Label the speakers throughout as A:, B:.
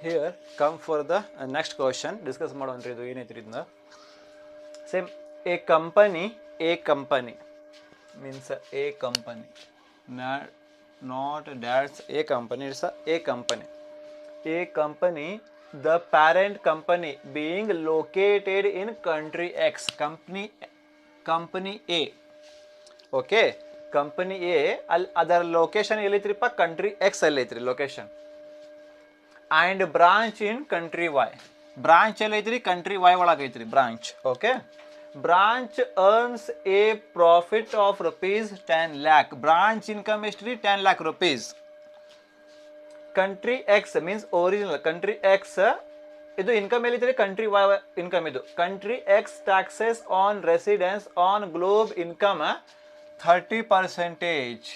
A: here come for the next question. Discuss ಮಾಡೋಣ್ರಿ ಇದು ಏನೈತ್ರಿ ಇದನ್ನ. Same a company means a company, not that's a company, it's a company. A company, the parent company being located in country X, company A. Okay, company A ಅದರ location ಎಲ್ಲೈತ್ರಿಪ್ಪ country X ಅಲ್ಲಿ ಐತ್ರಿ location. And branch in country Y, branch ಎಲ್ಲ ಐತ್ರಿ country Y ಒಳಗೈತ್ರಿ branch. Okay, branch earns a profit of rupees 10 lakh. Branch income ಎಷ್ಟು ರೀ? 10 lakh rupees. Country X means original country X ಇದು income ಎಲ್ಲಿದೆ? Country Y income. ಇದು country X taxes on residence on globe income 30%.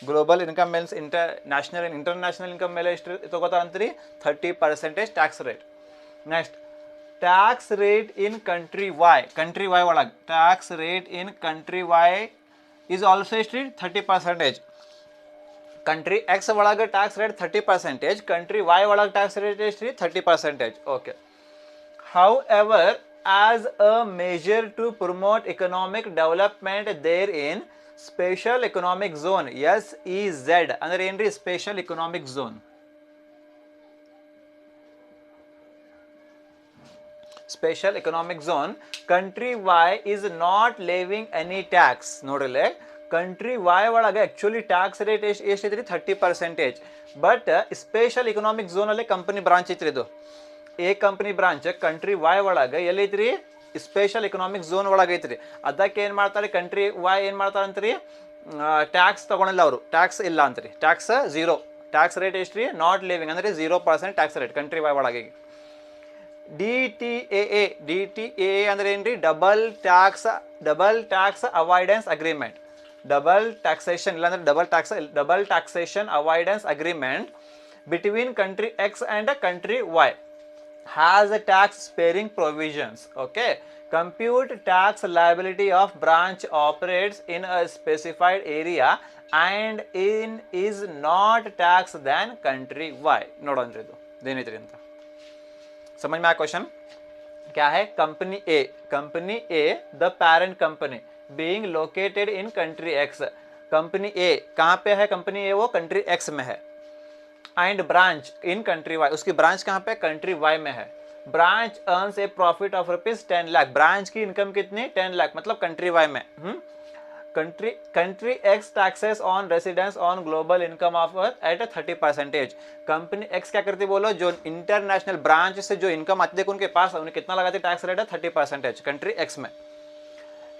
A: Global income means international income ಮೇಲೆ ಎಷ್ಟು ತಗೋತಾರೆ ಅಂತೀರಿ? 30% tax rate. Next tax rate in country Y, country Y ಒಳಗೆ tax rate in country Y is also ಎಷ್ಟು? 30%. Country X ಒಳಗೆ tax rate 30%, country Y ಒಳಗೆ tax rate ಎಷ್ಟು? 30%. Okay, however as a measure to promote economic development therein, special economic zone SEZ ಅಂದ್ರೆ ಏನ್ರಿ? Special economic zone. Special economic zone country Y is not levying any tax. ನೋಡ್ರಿ, country Y ಒಳಗೆ actually tax rate ಎಷ್ಟೈತ್ರಿ? 30%. But special economic zone ಅಲ್ಲಿ company branch ಐತ್ರಿ. ಇದು A company branch country Y ಒಳಗೆ ಎಲ್ಲೈತ್ರಿ? ಸ್ಪೆಷಲ್ ಎಕನಾಮಿಕ್ ಝೋನ್ ಒಳಗೆ ಐತ್ರಿ. ಅದಕ್ಕೆ ಏನು ಮಾಡ್ತಾರೆ? ಕಂಟ್ರಿ ವೈ ಏನು ಮಾಡ್ತಾರೆ ಅಂತೀರಿ? ಟ್ಯಾಕ್ಸ್ ತಗೊಳಿಲ್ಲ ಅವರು, ಟ್ಯಾಕ್ಸ್ ಇಲ್ಲ ಅಂತೀರಿ. ಟ್ಯಾಕ್ಸ್ ಝೀರೋ, ಟ್ಯಾಕ್ಸ್ ರೇಟ್ ಎಷ್ಟು ರೀ? ನಾಟ್ ಲಿವಿಂಗ್ ಅಂದರೆ 0% ಟ್ಯಾಕ್ಸ್ ರೇಟ್ ಕಂಟ್ರಿ ವೈ ಒಳಗೆ. DTAA ಅಂದ್ರೆ ಏನು ರೀ? Double tax avoidance agreement. Double taxation ಇಲ್ಲಾಂದ್ರೆ double taxation avoidance agreement between country X and country Y has a tax sparing provisions. Okay, compute tax liability of branch operates in a specified area and is not tax than country Y. ನೋಡೋಣ್ರಿ ಇದು ಏನೈತ್ರಿ ಅಂತ. समझ में आया question? क्या है? Company A the parent company being located in country X. Company A कहाँ पे है? कंपनी ए वो कंट्री एक्स में है. And branch in country Y, उसकी ब्रांच कहाँ पे? कंट्री वाई में है. Branch earns a profit of rupees 10 lakh. Branch की इनकम कितनी? 10 लाख, मतलब कंट्री वाई में. Country X taxes on residence on global income of at 30%. Company X क्या करती बोलो? जो इंटरनेशनल ब्रांच से जो इनकम आती है उनके पास, उन्हें कितना लगाती? टैक्स रेट है 30% कंट्री एक्स में.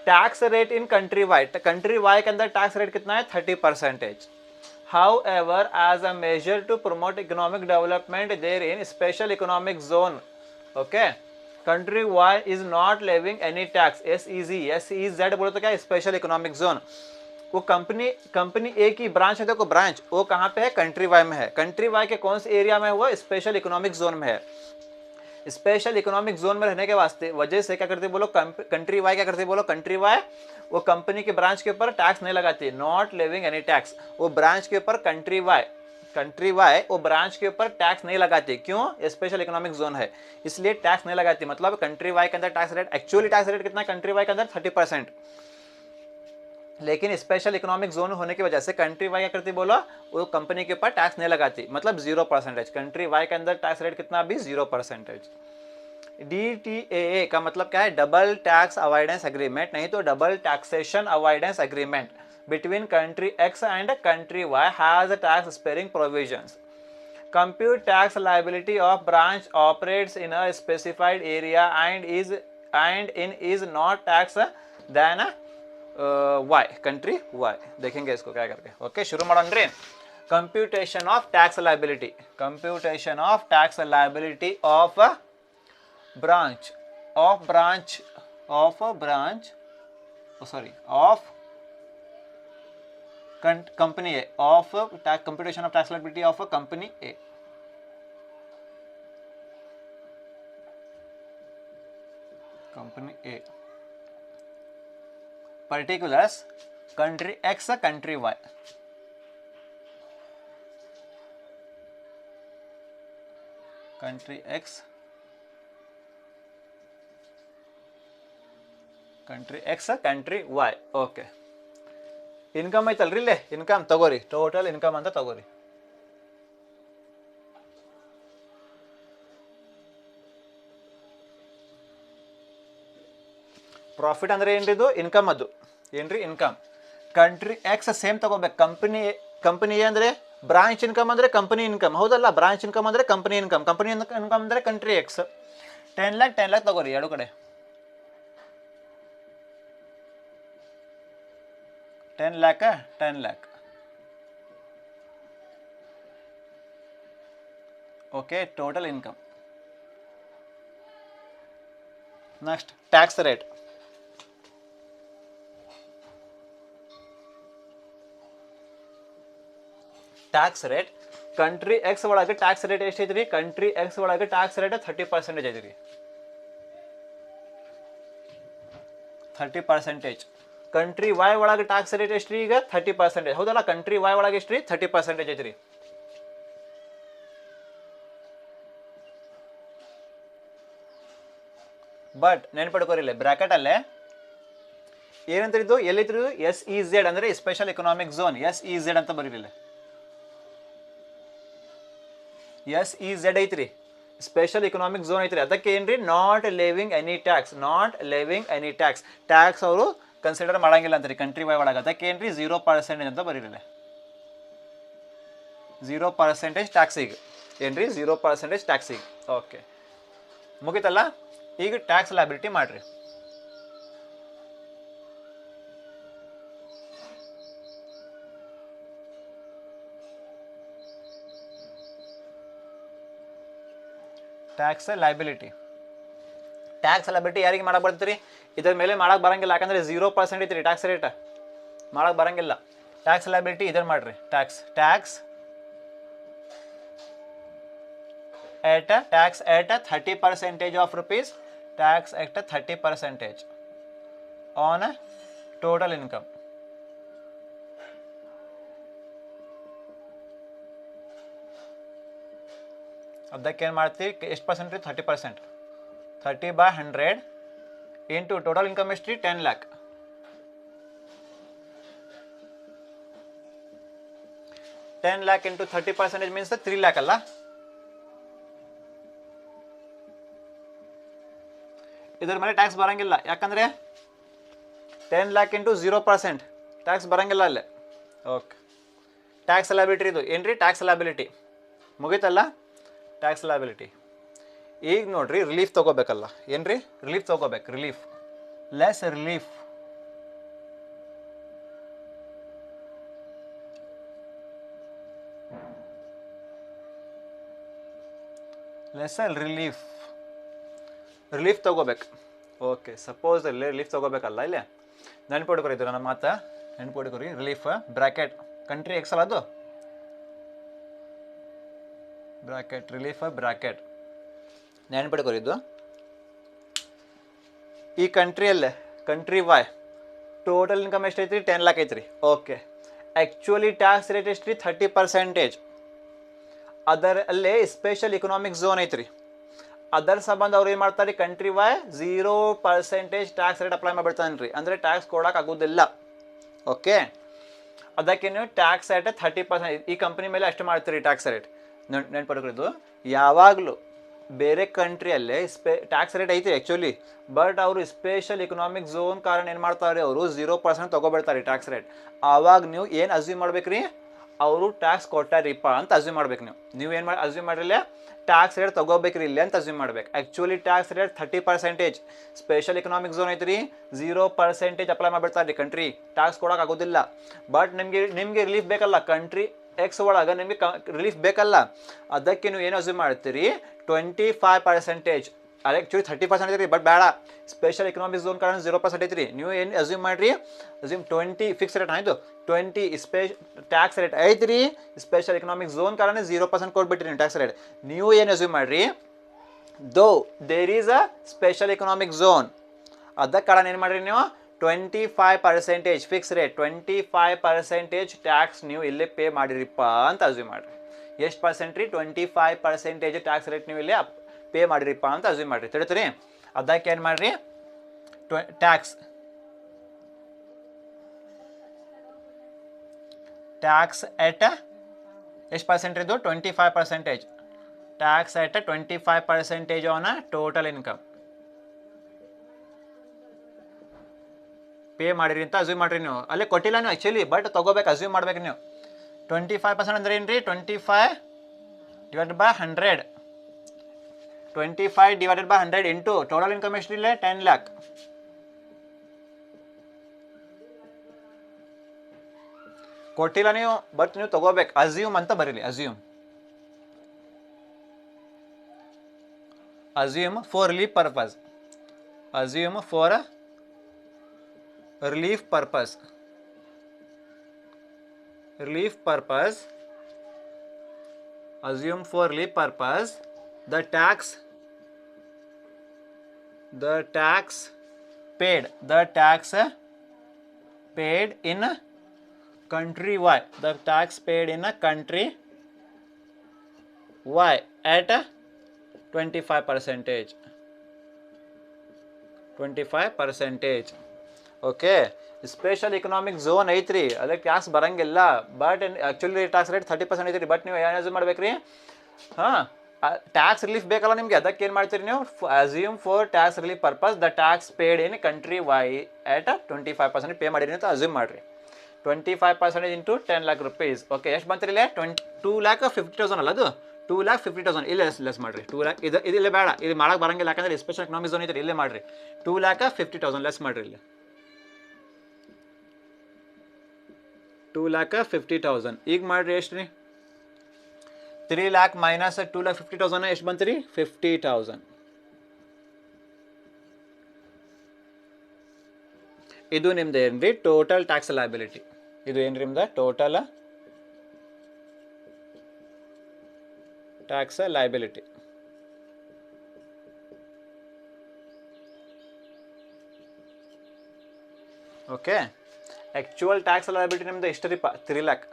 A: Tax rate in country Y के अंदर टैक्स रेट कितना है? 30%. However, as a measure to promote economic development therein, special economic zone, okay, country Y is not levying any tax. SEZ बोले तो क्या? Special economic zone. वो company ए की branch है, देखो ब्रांच वो कहाँ पे है? कंट्री वाई में है. कंट्री वाई के कौन से एरिया में हुआ? स्पेशल इकोनॉमिक जोन में है. स्पेशल इकोनॉमिक जोन में रहने के वास्ते वजह से क्या करते बोलो? कंट्री वाई क्या करते बोलो? कंट्री वाई वो कंपनी के ब्रांच के ऊपर टैक्स नहीं लगाती, नॉट लिविंग एनी टैक्स. वो ब्रांच के ऊपर कंट्री वाई वो ब्रांच के ऊपर टैक्स नहीं लगाती. क्यों? स्पेशल इकोनॉमिक जोन है इसलिए टैक्स नहीं लगाती. मतलब कंट्री वाई के अंदर tax rate, actually tax rate कितना? कंट्री वाई के अंदर 30%, लेकिन स्पेशल इकोनॉमिक जोन होने की वजह से कंट्री वाई क्या करती बोलो? वो कंपनी के ऊपर टैक्स नहीं लगाती, मतलब 0%. कंट्री वाई के अंदर टैक्स रेट कितना? अभी 0%. DTAA का मतलब क्या है? डबल टैक्स अवॉइडेंस एग्रीमेंट, नहीं तो double taxation avoidance agreement between country X and country Y has tax sparing provisions. Compute tax liability of branch operates in a specified area and is not tax than Y, country Y. देखेंगे इसको क्या करके. Okay, शुरू ಮಾಡೋಣ್ರಿ. Computation of tax liability. Computation of tax liability of branch company A, of computation of tax liability of a company A. Company A. Particulars: country X, country Y. Country X, country X, country Y. Okay, income ಐತಲ್ರಿ ಇಲ್ಲೇ, income ತಗೋರಿ, total income ಅಂತ ತಗೋರಿ. Profit ಅಂದ್ರೆ ಏನ್ರಿ ಇದು? Income. ಅದು ಏನ್ರಿ? ಇನ್ಕಮ್. ಕಂಟ್ರಿ ಎಕ್ಸ್ ಸೇಮ್ ತಗೋಬೇಕು. ಕಂಪನಿ ಅಂದರೆ ಬ್ರಾಂಚ್ ಇನ್ಕಮ್ ಅಂದರೆ ಕಂಪನಿ ಇನ್ಕಮ್, ಹೌದಲ್ಲ? ಬ್ರಾಂಚ್ ಇನ್ಕಮ್ ಅಂದರೆ ಕಂಪನಿ ಇನ್ಕಮ್, ಕಂಪನಿ ಇನ್ಕಮ್ ಅಂದರೆ ಕಂಟ್ರಿ ಎಕ್ಸ್. 10 lakh 10 lakh ತಗೋರಿ ಎರಡು ಕಡೆ. 10 lakh 10 lakh. Okay, total income. Next tax rate. Tax rate country X ಒಳಗೆ ಟ್ಯಾಕ್ಸ್ ರೇಟ್ ಎಷ್ಟು ಐತ್ರಿ? ಕಂಟ್ರಿ ಎಕ್ಸ್ ಒಳಗೆ ಟ್ಯಾಕ್ಸ್ ರೇಟ್ 30% ಐತ್ರಿ. 30%. ಕಂಟ್ರಿ ವೈ ಒಳಗೆ ಟ್ಯಾಕ್ಸ್ ರೇಟ್ ಎಷ್ಟು ರೀ? ಈಗ 30%, ಹೌದಲ್ಲ? ಕಂಟ್ರಿ ವೈ ಒಳಗೆ ಎಷ್ಟು ರೀ? 30% ಐತ್ರಿ. ಬಟ್ ನೆನ್ಪಿಡ್ಕೋರಿಲ್ಲ, ಬ್ರಾಕೆಟ್ ಅಲ್ಲೇ ಏನಂತ ಇದು? ಎಲ್ಲಿದ್ರು? SEZ ಅಂದ್ರೆ ಸ್ಪೆಷಲ್ ಎಕನಾಮಿಕ್ ಝೋನ್. SEZ ಅಂತ ಬರೀರಿಲ್ಲ. SEZ ಐತ್ರಿ, ಸ್ಪೆಷಲ್ ಎಕನಾಮಿಕ್ ಝೋನ್ ಐತ್ರಿ. ಅದಕ್ಕೆ ಏನ್ರಿ? Not levying any tax, not levying any tax. Tax ಅವರು ಕನ್ಸಿಡರ್ ಮಾಡಂಗಿಲ್ಲ ಅಂತ್ರಿ ಕಂಟ್ರಿ ವೈ ಒಳಗೆ. ಅದಕ್ಕೆ ಏನ್ರಿ? 0% ಅಂತ ಬರೀರಿಲ್ಲ. 0% ಟ್ಯಾಕ್ಸಿಗೆ ಏನ್ರಿ? 0% ಟ್ಯಾಕ್ಸಿಗೆ. ಓಕೆ, ಮುಗಿತಲ್ಲ? ಈಗ ಟ್ಯಾಕ್ಸ್ ಲಯಬಿಲಿಟಿ ಮಾಡ್ರಿ. Tax liability. ಟ್ಯಾಕ್ಸ್ ಲಯಬಿಲಿಟಿ ಯಾರಿಗೆ ಮಾಡಕ್ಕೆ ಬರ್ತೀರಿ? ಇದ್ರ ಮೇಲೆ ಮಾಡಕ್ಕೆ ಬರಂಗಿಲ್ಲ, ಯಾಕಂದ್ರೆ 0% ಐತ್ರಿ ಟ್ಯಾಕ್ಸ್ ರೇಟ್, ಮಾಡಕ್ಕೆ ಬರಂಗಿಲ್ಲ. ಟ್ಯಾಕ್ಸ್ ಲಯಬಿಲಿಟಿ ಇದನ್ನ ಮಾಡ್ರಿ. Tax at 30% of rupees, tax at 30% on total income. ಅದಕ್ಕೆ ಏನು ಮಾಡ್ತೀವಿ? ಎಷ್ಟು ಪರ್ಸೆಂಟ್ ರೀ? 30%. 30/100 ಇಂಟು ಟೋಟಲ್ ಇನ್ಕಮ್ ಎಷ್ಟು ರೀ? 10 lakh. 10 lakh into 30% means 3 lakh ಅಲ್ಲ? ಇದ್ರ ಮೇಲೆ ಟ್ಯಾಕ್ಸ್ ಬರಂಗಿಲ್ಲ, ಯಾಕಂದ್ರೆ 10 lakh ಇಂಟು 0% ಟ್ಯಾಕ್ಸ್ ಬರಂಗಿಲ್ಲ ಅಲ್ಲೇ. ಓಕೆ, ಟ್ಯಾಕ್ಸ್ ಲಯಬಿಲಿಟಿ ಇದು ಏನ್ರಿ? ಟ್ಯಾಕ್ಸ್ ಲಯಬಿಲಿಟಿ ಮುಗೀತಲ್ಲ? Tax liability. ಈಗ ನೋಡ್ರಿ, ರಿಲೀಫ್ ತಗೋಬೇಕಲ್ಲ? ಏನ್ರಿ? ರಿಲೀಫ್ ತಗೋಬೇಕು. Relief, less relief. Lesser relief, relief ತಗೋಬೇಕು. ಓಕೆ, ಸಪೋಸ್ ಇಲ್ಲಿ ರಿಲೀಫ್ ತಗೋಬೇಕಲ್ಲ, ಇಲ್ಲೇ ನೆನ್ಪಿಡ್ಕೊರಿ, ಇದು ನನ್ನ ಮಾತಾ ನೆನ್ಪಿಡ್ಕೊರಿ. ರಿಲೀಫ್ ಬ್ರಾಕೆಟ್ ಕಂಟ್ರಿ ಎಕ್ಸ್ ಅಲ್ಲ, ಅದು ಬ್ರಾಕೆಟ್ ರಿಲೀಫ್ ಬ್ರಾಕೆಟ್ ನೆನ್ಪಿಡ್ಕೊರಿದ್ದು. ಈ ಕಂಟ್ರಿಯಲ್ಲೇ ಕಂಟ್ರಿ ವೈ ಟೋಟಲ್ ಇನ್ಕಮ್ ಎಷ್ಟು ಐತ್ರಿ? 10 lakh ಐತ್ರಿ. ಓಕೆ, ಆ್ಯಕ್ಚುಲಿ ಟ್ಯಾಕ್ಸ್ ರೇಟ್ ಎಷ್ಟು ರೀ? 30%. ಅದರಲ್ಲೇ ಸ್ಪೆಷಲ್ ಇಕನಾಮಿಕ್ ಝೋನ್ ಐತ್ರಿ. ಅದರ ಸಂಬಂಧ ಅವ್ರು ಏನು ಮಾಡ್ತಾರೆ? Country Y 0% tax rate apply ಮಾಡಿಬಿಡ್ತಾನೆ ರೀ, ಅಂದರೆ ಟ್ಯಾಕ್ಸ್ ಕೊಡೋಕೆ ಆಗೋದಿಲ್ಲ. ಓಕೆ, ಅದಕ್ಕೆ ನೀವು ಟ್ಯಾಕ್ಸ್ ರೇಟ್ 30%. ಈ ಕಂಪ್ನಿ ಮೇಲೆ ಅಷ್ಟು ಮಾಡ್ತೀರಿ ಟ್ಯಾಕ್ಸ್ ರೇಟ್. ನೆನ್ಪಿಡ್ಕೊಳ್ಳೋದು, ಯಾವಾಗಲೂ ಬೇರೆ ಕಂಟ್ರಿಯಲ್ಲೇ ಟ್ಯಾಕ್ಸ್ ರೇಟ್ ಐತಿ ಆ್ಯಕ್ಚುಲಿ, ಬಟ್ ಅವರು ಸ್ಪೆಷಲ್ ಇಕನಾಮಿಕ್ ಝೋನ್ ಕಾರಣ ಏನು ಮಾಡ್ತಾರೆ? ಅವರು 0% ತೊಗೊಬಿಡ್ತಾರೆ ಟ್ಯಾಕ್ಸ್ ರೇಟ್. ಆವಾಗ ನೀವು ಏನು ಅಸ್ಯೂಮ್ ಮಾಡ್ಬೇಕು ರೀ? ಅವರು ಟ್ಯಾಕ್ಸ್ ಕೊಟ್ಟಾರಿಪ್ಪ ಅಂತ ಅಸ್ಯೂಮ್ ಮಾಡ್ಬೇಕು. ನೀವು ಏನು ಮಾಡಿ ಅಸ್ಯೂಮ್ ಮಾಡಿರಲಿಲ್ಲ? ಟ್ಯಾಕ್ಸ್ ರೇಟ್ ತೊಗೋಬೇಕ್ರಿ ಇಲ್ಲಿ ಅಂತ ಅಸ್ಯೂಮ್ ಮಾಡ್ಬೇಕು. Actually tax rate 30%. Special economic zone ಐತ್ರಿ, 0% ಅಪ್ಲೈ ಮಾಡಿಬಿಡ್ತಾರೆ ರೀ ಕಂಟ್ರಿ, ಟ್ಯಾಕ್ಸ್ ಕೊಡೋಕೆ ಆಗೋದಿಲ್ಲ. ಬಟ್ ನಿಮಗೆ ರಿಲೀಫ್ ಬೇಕಲ್ಲ? ಕಂಟ್ರಿ ಎಕ್ಸ್ ಒಳಗೆ ನಿಮಗೆ ರಿಲೀಫ್ ಬೇಕಲ್ಲ? ಅದಕ್ಕೆ ನೀವು ಏನು ಅಸ್ಯೂಮ್ ಮಾಡ್ತೀರಿ? 25%. ಆ್ಯಕ್ಚುಲಿ 30% ಐತ್ರಿ, ಬಟ್ ಬೇಡ, ಸ್ಪೆಷಲ್ ಇಕನಾಮಿಕ್ ಝೋನ್ ಕಾರಣ 0% ಐತ್ರಿ. ನೀವು ಏನು ಅಸ್ಯೂಮ್ ಮಾಡಿರಿ? ಅಸ್ಯೂಮ್ 20 ಫಿಕ್ಸ್ ರೇಟ್ ಆಯಿತು. 20 ಟ್ಯಾಕ್ಸ್ ರೇಟ್ ಐತ್ರಿ, ಸ್ಪೆಷಲ್ ಇಕನಾಮಿಕ್ ಝೋನ್ ಕಾರಣ 0% ಕೊಟ್ಬಿಟ್ರಿ ನೀವು ಟ್ಯಾಕ್ಸ್ ರೇಟ್. ನೀವು ಏನು ಅಸ್ಯೂಮ್ ಮಾಡಿರಿ? Though there is a special economic zone, ಅದಕ್ಕೆ ಕಾರಣ ಏನು ಮಾಡಿರಿ ನೀವು? 25% ಫಿಕ್ಸ್ ರೇಟ್, 25% ಟ್ಯಾಕ್ಸ್ ನೀವು ಇಲ್ಲೇ ಪೇ ಮಾಡಿರಿಪ್ಪ ಅಂತ ಅಸ್ಯೂಮ್ ಮಾಡಿರಿ. ಎಷ್ಟು ಪರ್ಸೆಂಟ್ ರೀ 25% ಟ್ಯಾಕ್ಸ್ ರೇಟ್ ನೀವು ಇಲ್ಲಿ ಪೇ ಮಾಡಿರಿಪ್ಪ ಅಂತ ಅಸ್ಯೂಮ್ ಮಾಡಿರಿ. ತಿಳಿತ್ರಿ? ಅದಕ್ಕೆ ಏನು ಮಾಡಿರಿ, ಟ್ಯಾಕ್ಸ್ ಎಟ್ ಎಷ್ಟು ಪರ್ಸೆಂಟ್ ಇದು 25%. Tax at 25% on total income pay ಮಾಡಿರಿ ಅಂತ ಅಸ್ಯೂಮ್ ಮಾಡಿರಿ. ನೀವು ಅಲ್ಲೇ ಕೊಟ್ಟಿಲ್ಲ ನೀವು ಆ್ಯಕ್ಚುಲಿ, ಬಟ್ ತೊಗೋಬೇಕು, ಅಸ್ಯೂಮ್ ಮಾಡ್ಬೇಕು ನೀವು. 25% ಅಂದ್ರೆ ಏನು ರೀ, 25 divided by 100. 25 divided by 100 into total income ಎಷ್ಟು ಇಲ್ಲೇ 10 lakh. ಕೊಟ್ಟಿಲ್ಲ ನೀವು, ಬಟ್ ನೀವು ತಗೋಬೇಕು. ಅಸ್ಯೂಮ್ ಅಂತ ಬರೀಲಿ, assume for relief purpose. Assume for relief purpose assume for relief purpose the tax paid in country Y, the tax paid in country Y at 25%. Okay, special economic zone ಐತ್ರಿ, ಅದಕ್ಕೆ tax ಬರಂಗಿಲ್ಲ. But actually tax rate 30% ಐತ್ರಿ. But ನೀವು ಏನು ಮಾಡ್ಬೇಕ್ರಿ, ಹಾಂ, tax relief ಬೇಕಲ್ಲ ನಿಮಗೆ. ಅದಕ್ಕೆ ಏನು ಮಾಡ್ತೀರಿ ನೀವು, assume for tax relief purpose the tax paid in country Y at 25% pay ಮಾಡಿರಿ ಅಂತ ಅಸ್ಯೂಮ್ ಮಾಡಿರಿ. 25% ಇಂಟು 10 lakh rupees. ಓಕೆ, ಎಷ್ಟು ಬಂತಿರಿ ಇಲ್ಲೇ 2,50,000 ಅಲ್ಲ, ಅದು 2,50,000. ಇಲ್ಲೇ ಲೆಸ್ ಮಾಡಿರಿ. 2 lakh ಇದು ಇಲ್ಲೇ ಬೇಡ, ಇದು ಮಾಡಕ್ಕೆ ಬರಂಗಿಲ್ಲ, ಯಾಕಂದ್ರೆ ಸ್ಪೆಷಲ್ ಎಕನಾಮಿಕ್ ಝೋನ್ ಐತ್ರಿ. ಇಲ್ಲೇ ಮಾಡಿರಿ 2,50,000 ಲೆಸ್ ಮಾಡಿರಿ. ಇಲ್ಲಿ 2,50,000 ಈಗ ಮಾಡಿರಿ ಎಷ್ಟು ರೀ, 3 lakh ಮೈನಸ್ 2,50,000 ಎಷ್ಟು ಬಂತು ರೀ, 50,000. ಇದು ನಿಮ್ದು ಏನು ರೀ, ಟೋಟಲ್ ಟ್ಯಾಕ್ಸ್ ಲಯಬಿಲಿಟಿ. ಇದು ಏನು ರೀ ನಿಮ್ದು total tax liability. Okay, actual tax liability ನಿಮ್ದು ಎಷ್ಟು ರೀಪ 3 lakh.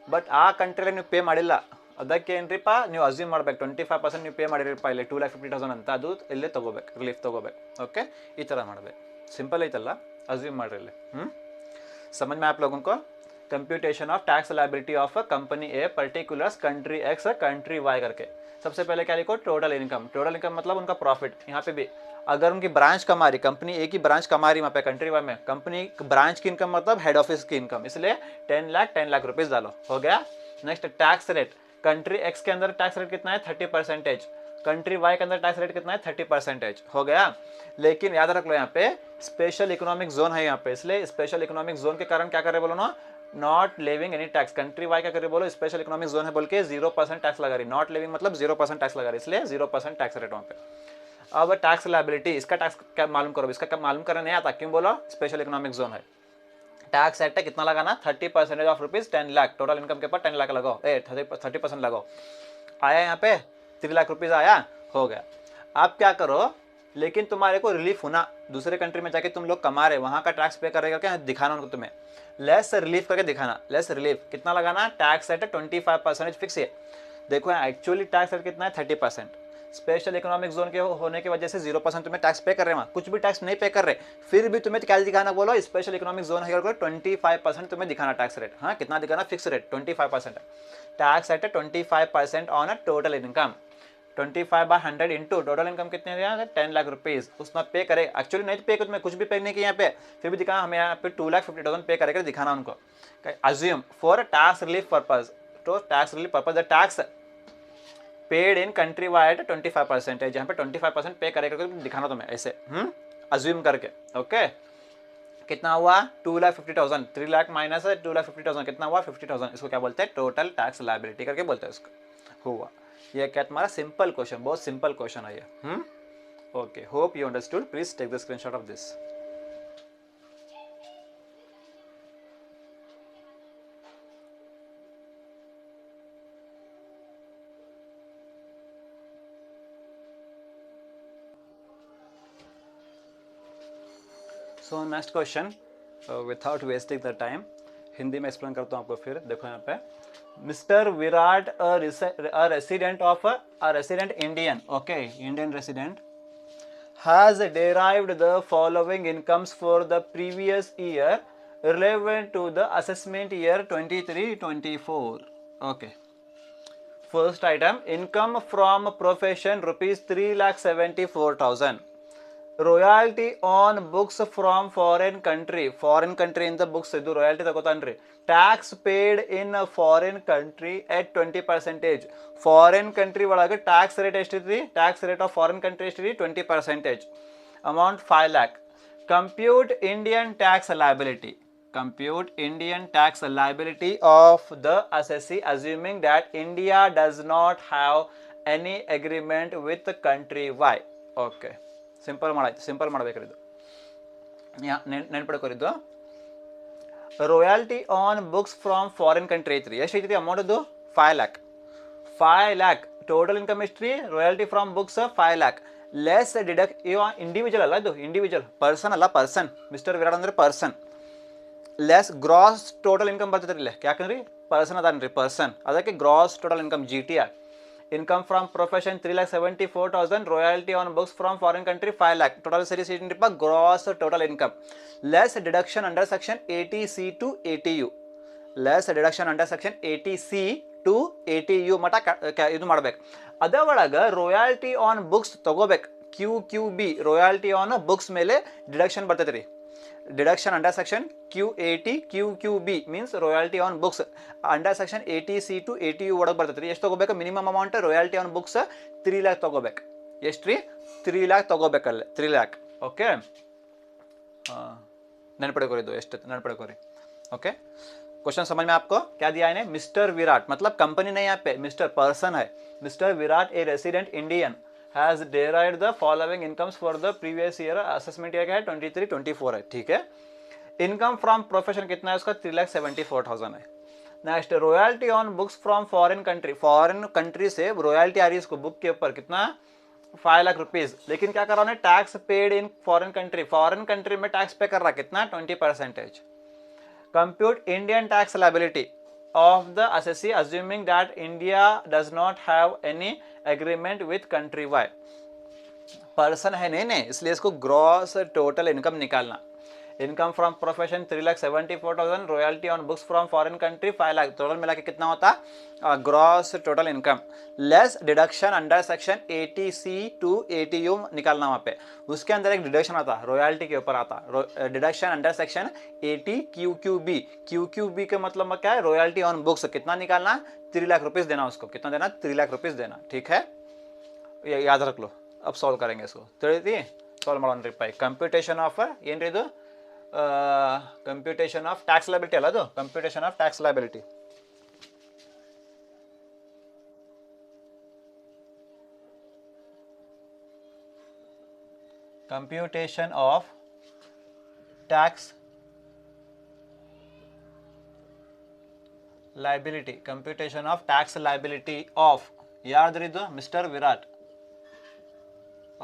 A: ಬಟ್ ಆ ಕಂಟ್ರಿಯಲ್ಲಿ ನೀವು ಪೇ ಮಾಡಿಲ್ಲ, ಅದಕ್ಕೆ ಏನ್ರಿಪ್ಪ ನೀವು ಅಸ್ಯೂಮ್ ಮಾಡ್ಬೇಕು 25% ನೀವು ಪೇ ಮಾಡಿರಿಪ್ಪ ಇಲ್ಲಿ 2,50,000 ಅಂತ, ಅದು ಇಲ್ಲೇ ತೊಗೋಬೇಕು, ರಿಲೀಫ್ ತೊಗೋಬೇಕು. ಓಕೆ, ಈ ಥರ ಮಾಡಬೇಕು. ಸಿಂಪಲ್ ಐತಲ್ಲ, ಅಸ್ಯೂಮ್ ಮಾಡಿರಿ ಇಲ್ಲಿ. समझ में आप लोगों को? Computation of tax liability of company A particulars country X country Y करके. सबसे पहले क्या लिखो, टोटल इनकम. टोटल इनकम मतलब उनका प्रॉफिट. यहाँ पे भी अगर उनकी ब्रांच कमा रही, कंपनी ए की ब्रांच कमा रही वहाँ पे कंट्री वाई में, कंपनी ब्रांच की इनकम मतलब हेड ऑफिस की इनकम, इसलिए 10 लाख रुपीज़ डालो, हो गया. Next tax rate, country x के अंदर टैक्स रेट कितना है 30%, कंट्री वाई के अंदर टैक्स रेट कितना है 30%, हो गया. लेकिन याद रख लो यहाँ पे स्पेशल इकोनॉमिक जोन है यहाँ पे, इसलिए स्पेशल इकोनॉमिक जोन के कारण क्या करे बोलो ना, not living any tax. Country Y क्या करे बोलो, स्पेशल इकोनॉमिक जोन है बोल के 0% टैक्स लगा रही. नॉट लिविंग मतलब 0% टैक्स लगा रही, इसलिए 0% टैक्स रेट वहाँ पे. अब टैक्स लायबिलिटी, इसका टैक्स क्या मालूम करो, इसका मालूम करना नहीं आता, क्यों बोलो, स्पेशल इकोनॉमिक जोन है. टैक्स एक्ट कितना लगाना, 30% of rupees 10 lakh. Total income के ऊपर 10 लाख लगाओ, 30% लगाओ. आया यहाँ पे 3 लाख रुपीज आया, हो गया. आप क्या करो, लेकिन तुम्हारे को रिलीफ होना, दूसरे कंट्री में जाके तुम लोग कमा रहे, वहाँ का टैक्स पे करेगा क्या, दिखाना उनको तुम्हें, लेस रिलीफ करके दिखाना. लेस रिलीफ कितना लगाना, टैक्स रेट 25% फिक्स है. देखो एक्चुअली टैक्स रेट कितना है 30%. स्पेशल इकोनॉमिक जोन के होने की वजह से 0% तुम्हें टैक्स पे कर रहे हैं, वहाँ कुछ भी टैक्स नहीं पे कर रहे, फिर भी तुम्हें क्या दिखाना बोलो, स्पेशल इकोनॉमिक जोन है 25% तुम्हें दिखाना टैक्स रेट. हाँ, कितना दिखाना, fix rate 25%. Tax rate 25% on a total income. 25/100 into total income कितने दिया, 10 लाख रुपीज़ उसमें पे करे. एक्चुअली नहीं पे, तुम्हें कुछ भी पे नहीं किया यहाँ पे, फिर भी दिखाना, हमें यहाँ पे 2,50,000 पे करेगा, दिखाना उनको. Assume for tax relief purpose, तो tax relief purpose the tax paid in country Y 25%, जहाँ पे 25% पे करेगा दिखाना तुम्हें ऐसे, अज्यूम करके. ओके, कितना हुआ 2,50,000. 3 लाख माइनस 2,50,000 कितना हुआ 50,000. इसको क्या बोलते हैं, टोटल टैक्स लायबिलिटी करके बोलते हैं इसको. हुआ ये क्या तुम्हारा सिंपल क्वेश्चन, बहुत सिंपल क्वेश्चन है ये. Okay, hope you understood. Please take the screenshot of this. So next question, without wasting the time, Hindi में एक्सप्लेन करता हूँ आपको. फिर देखो यहाँ पे Mr. Virat, a resident of a resident Indian, okay, Indian resident, has derived the following incomes for the previous year relevant to the assessment year 23-24. Okay. First item, income from profession rupees 3,74,000. Royalty on books from foreign country in the books ಇದು royalty ತಗೋತಾನ್ರಿ. Tax paid in a foreign country at 20%. Foreign country ಒಳಗೆ tax rate ಎಷ್ಟಿದ್ರಿ? Tax rate of foreign country ಎಷ್ಟಿದ್ರಿ? 20%. Amount 5 lakh. Compute Indian tax liability. Compute Indian tax liability of the assessee assuming that India does not have any agreement with the country Y. Okay. Simple ಮಾಡಬೇಕಿದ್ದು ನೆನ್ಪಿಡ್ಕೋರಿದ್ದು royalty on books from foreign country ಐತ್ರಿ. ಎಷ್ಟು ಐತ್ರಿ amount? ಅದು 5 lakh. Total income ಎಷ್ಟ್ರಿ? Royalty from books 5 lakh less deduct. ಇವ individual ಅಲ್ಲ, ಇದು ಇಂಡಿವಿಜುವಲ್ ಪರ್ಸನ್ ಅಲ್ಲ, ಪರ್ಸನ್. ಮಿಸ್ಟರ್ ವಿರಾಟ್ ಅಂದ್ರೆ person. Less gross total income ಬರ್ತೈತ್ರಿ ಇಲ್ಲ, ಯಾಕಂದ್ರಿ ಪರ್ಸನ್ ಅದಾನ್ರಿ, ಪರ್ಸನ್. ಅದಕ್ಕೆ gross total income GTR. Income from profession 3,74,000. Royalty on books from foreign country 5 lakh. Total series gross total income. Less deduction under section 80C to 80U. Less deduction under section 80C to 80U ಮಟ ಇದು ಮಾಡ್ಬೇಕು. ಅದ ಒಳಗೆ royalty on books ತಗೋಬೇಕು. QQB royalty on books ಮೇಲೆ deduction ಬರ್ತೈತೆ ರೀ. Deduction under section Q80 QQB means royalty on books under section 80C to 80U ಒಳಗೆ ಬರ್ತೈತೆ. ಎಷ್ಟು ತಗೋಬೇಕು? Minimum amount royalty on books 3 lakh ತಗೋಬೇಕು. ಎಷ್ಟು ರೀ? 3 lakh ತಗೋಬೇಕಲ್ಲ, 3 lakh. ಓಕೆ, ನೆನ್ಪಡ್ಕೋರಿ ಇದು ಎಷ್ಟು ನೆನ್ಪಡ್ಕೋರಿ. ओके, क्वेश्चन समझ में आपको क्या दिया है? मिस्टर विराट मतलब कंपनी नहीं, यहाँ पे मिस्टर पर्सन है. Mister Virat A resident Indian has derived the following incomes for the previous year. Assessment year क्या है? 23-24 है. ठीक है. इनकम फ्रॉम प्रोफेशन कितना है उसका? 3,74,000 है. Next, royalty on books from foreign country. Foreign country से रॉयल्टी आ रही है इसको बुक के ऊपर, कितना? 5 लाख रुपीज. लेकिन क्या कर रहा है? Tax paid in foreign country. Foreign country में टैक्स पे कर रहा है कितना? 20%. Compute Indian tax liability of the assessee assuming that India does not have any agreement with country Y. Person है नहीं, इसलिए इसको ग्रॉस टोटल इनकम निकालना. Income from profession 3,74,000. Royalty on books from foreign country 5 lakh. Total मिला के कितना होता? Gross total income less deduction under section 80C to 80U निकालना. वहाँ पे उसके अंदर एक डिडक्शन आता, रॉयल्टी के ऊपर आता. Deduction under section 80 QQB. QQB के मतलब क्या है? Royalty on books. कितना निकालना? 3 लाख रुपीज देना उसको. कितना देना? 3 लाख रुपीज देना. ठीक है, याद रख लो. अब सॉल्व करेंगे इसको. ತಿಳಿದಿ सॉल्व ಮಾಡೋಣ ರೀ. ಕಂಪ್ಯೂಟೇಷನ್ ಆಫ್ ಏನ್ರಿ ಇದು? ಕಂಪ್ಯೂಟೇಷನ್ ಆಫ್ ಟ್ಯಾಕ್ಸ್ ಲಯಬಿಲಿಟಿ ಅಲ್ಲ ಅದು? Computation of tax liability. Computation of tax liability. Computation of tax liability of ಯಾರ್ದ್ರಿದು? Mister Virat.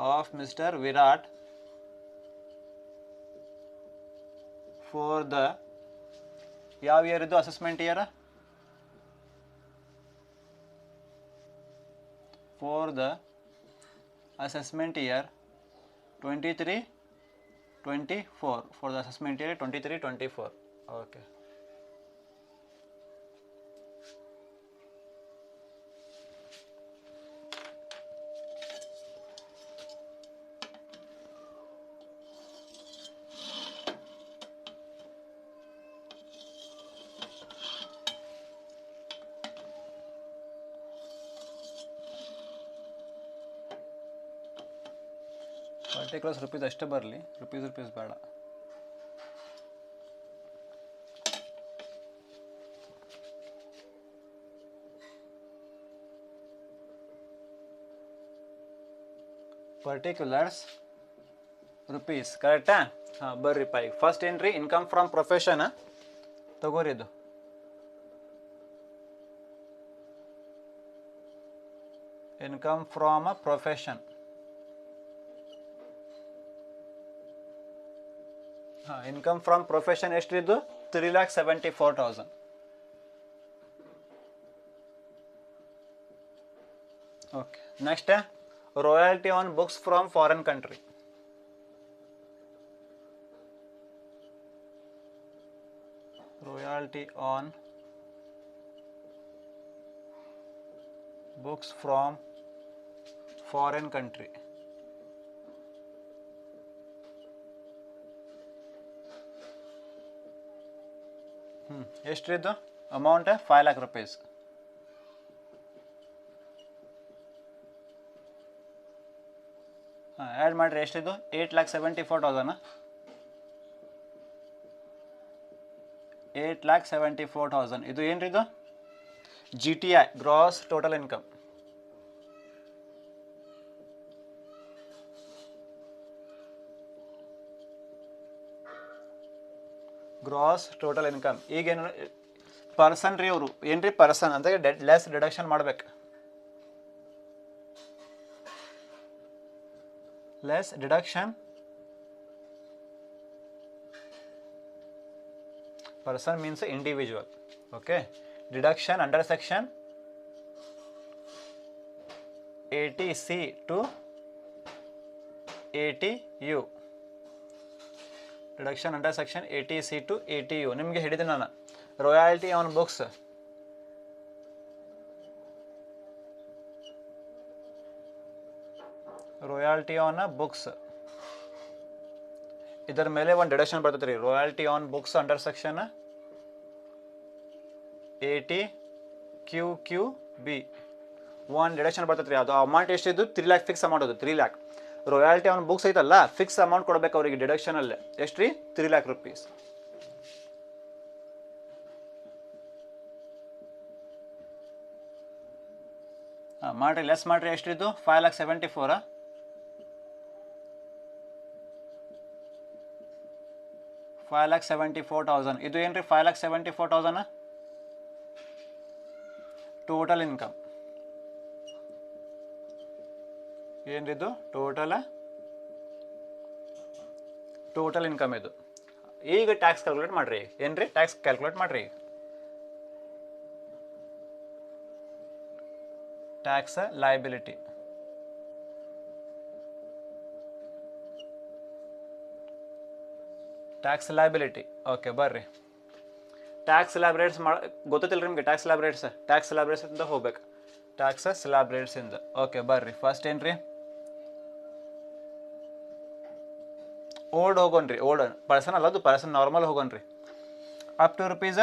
A: Of mister Virat for the ಯಾವ ಇಯರ್ ಇದು? Assessment year. For the assessment year 23-24. For the assessment year 23-24. Okay. Particulars rupees ಅಷ್ಟೇ ಬರಲಿ, rupees ಬೇಡ. Particulars rupees ಕರೆಕ್ಟಾ? ಹಾಂ ಬರ್ರಿ ಪೈ. ಫಸ್ಟ್ ಏನ್ರಿ? ಇನ್ಕಮ್ ಫ್ರಮ್ ಪ್ರೊಫೆಷನ್ ತಗೋರಿ. ಇದು ಇನ್ಕಮ್ ಫ್ರಮ್ ಪ್ರೊಫೆಷನ್. ಹಾಂ, ಇನ್ಕಮ್ ಫ್ರಮ್ ಪ್ರೊಫೆಷನ್ ಎಷ್ಟಿದ್ದು? 3,74,000. Okay. Next, royalty on books from foreign country. Royalty on books from foreign country. ಎಷ್ಟ್ರಿದ್ದು ಅಮೌಂಟ್ 5 lakh rupees. ಆ್ಯಡ್ ಮಾಡಿರಿ ಎಷ್ಟಿದ್ದು 8,74,000. 8,74,000 ಇದು ಏನ್ರಿ ಇದು GTI gross total income. Gross total income. ಈಗೇನು person ರೀ ಅವರು ಏನ್ರಿ ಪರ್ಸನ್ ಅಂದರೆ ಲೆಸ್ ಡಿಡಕ್ಷನ್ ಮಾಡ್ಬೇಕು. Less deduction person means individual. Okay, deduction under section 80C to 80U. deduction under section 80C to 80U. ನಿಮಗೆ ಹೇಳಿದೆ ನಾನು royalty on books. Royalty on books ಇದರ ಮೇಲೆ ಒಂದು ಡಿಡಕ್ಷನ್ ಬರ್ತೈತೆ ರೀ. Royalty on books under section 80QQB ಒಂದು deduction ಬರ್ತೈತೆ ರೀ. ಅದು ಅಮೌಂಟ್ ಎಷ್ಟಿದ್ದು 3 lakh ಫಿಕ್ಸ್ ಅಮೌಂಟ್. ಅದು 3 lakh ರಾಯಲ್ಟಿ ಆನ್ ಬುಕ್ಸ್ ಐತಲ್ಲ ಫಿಕ್ಸ್ ಅಮೌಂಟ್ ಕೊಡ್ಬೇಕು ಅವರಿಗೆ ಡಿಡಕ್ಷನಲ್ಲಿ. ಎಷ್ಟು ರೀ 3 lakh rupees. ಮಾಡಿರಿ ಲೆಸ್ ಮಾಡಿರಿ ಎಷ್ಟಿದ್ದು 5,74,000. 5,74,000 ಇದು ಏನ್ರಿ 5,74,000 ಟೋಟಲ್ ಇನ್ಕಮ್. ಏನ್ರಿದು ಟೋಟಲ್ ಇನ್ಕಮ್ ಇದು. ಈಗ ಟ್ಯಾಕ್ಸ್ ಕ್ಯಾಲ್ಕುಲೇಟ್ ಮಾಡಿರಿ. ಏನ್ರಿ ಟ್ಯಾಕ್ಸ್ ಕ್ಯಾಲ್ಕುಲೇಟ್ ಮಾಡಿರಿ. Tax liability. Tax liability. Okay ಬರ್ರಿ ಟ್ಯಾಕ್ಸ್ ಸ್ಲ್ಯಾಬ್ ಗೊತ್ತಿಲ್ಲ ನಿಮಗೆ. ಟ್ಯಾಕ್ಸ್ ಸ್ಲ್ಯಾಬ್ ಇಂದ ಹೋಗ್ಬೇಕು. ಟ್ಯಾಕ್ಸ್ ಸ್ಲ್ಯಾಬ್ ಇಂದ. ಓಕೆ ಬರ್ರಿ ಫಸ್ಟ್ ಏನ್ರಿ ಓಲ್ಡ್ ಹೋಗೋಣ್ರಿ. ಓಲ್ಡ್ ಪರ್ಸನ್ ಅಲ್ಲ ಅದು ಪರ್ಸನ್ ನಾರ್ಮಲ್ ಹೋಗೋಣ್ರಿ. Up to rupees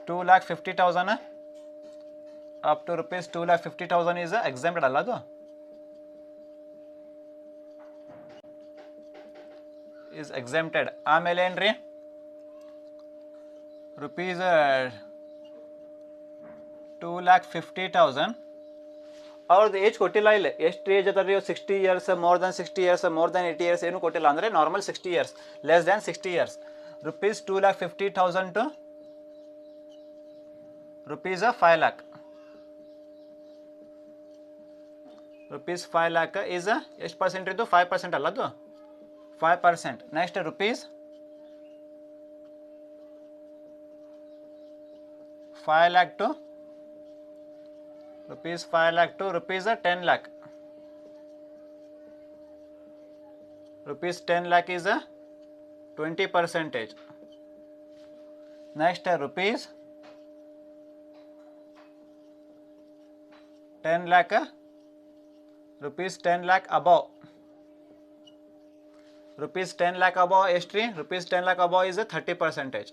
A: 2,50,000. Up to rupees 2,50,000 is exempted ಅಲ್ಲ ಅದು. is exempted. ಆಮೇಲೆ ಏನ್ರಿ rupees 2,50,000 ಅವ್ರದ್ದು ಏಜ್ ಕೊಟ್ಟಿಲ್ಲ. ಇಲ್ಲ ಎಷ್ಟು ಏಜ್ ಅದ ರೀ 60 years, more than 60 years, more than 80 years ಏನು ಕೊಟ್ಟಿಲ್ಲ. ಅಂದರೆ normal 60 years, less than 60 years. rupees 2,50,000 to rupees 5 lakh. rupees 5 lakh is ಎಷ್ಟು ಪರ್ಸೆಂಟ್ ಇದ್ದು 5% ಅಲ್ಲ ಅದು 5%. Next rupees 5 lakh to rupees 10 lakh. rupees 10 lakh is 20%. next rupees 10 lakh above. rupees 10 lakh above ಎಷ್ಟು ರೀ rupees 10 lakh above is 30%.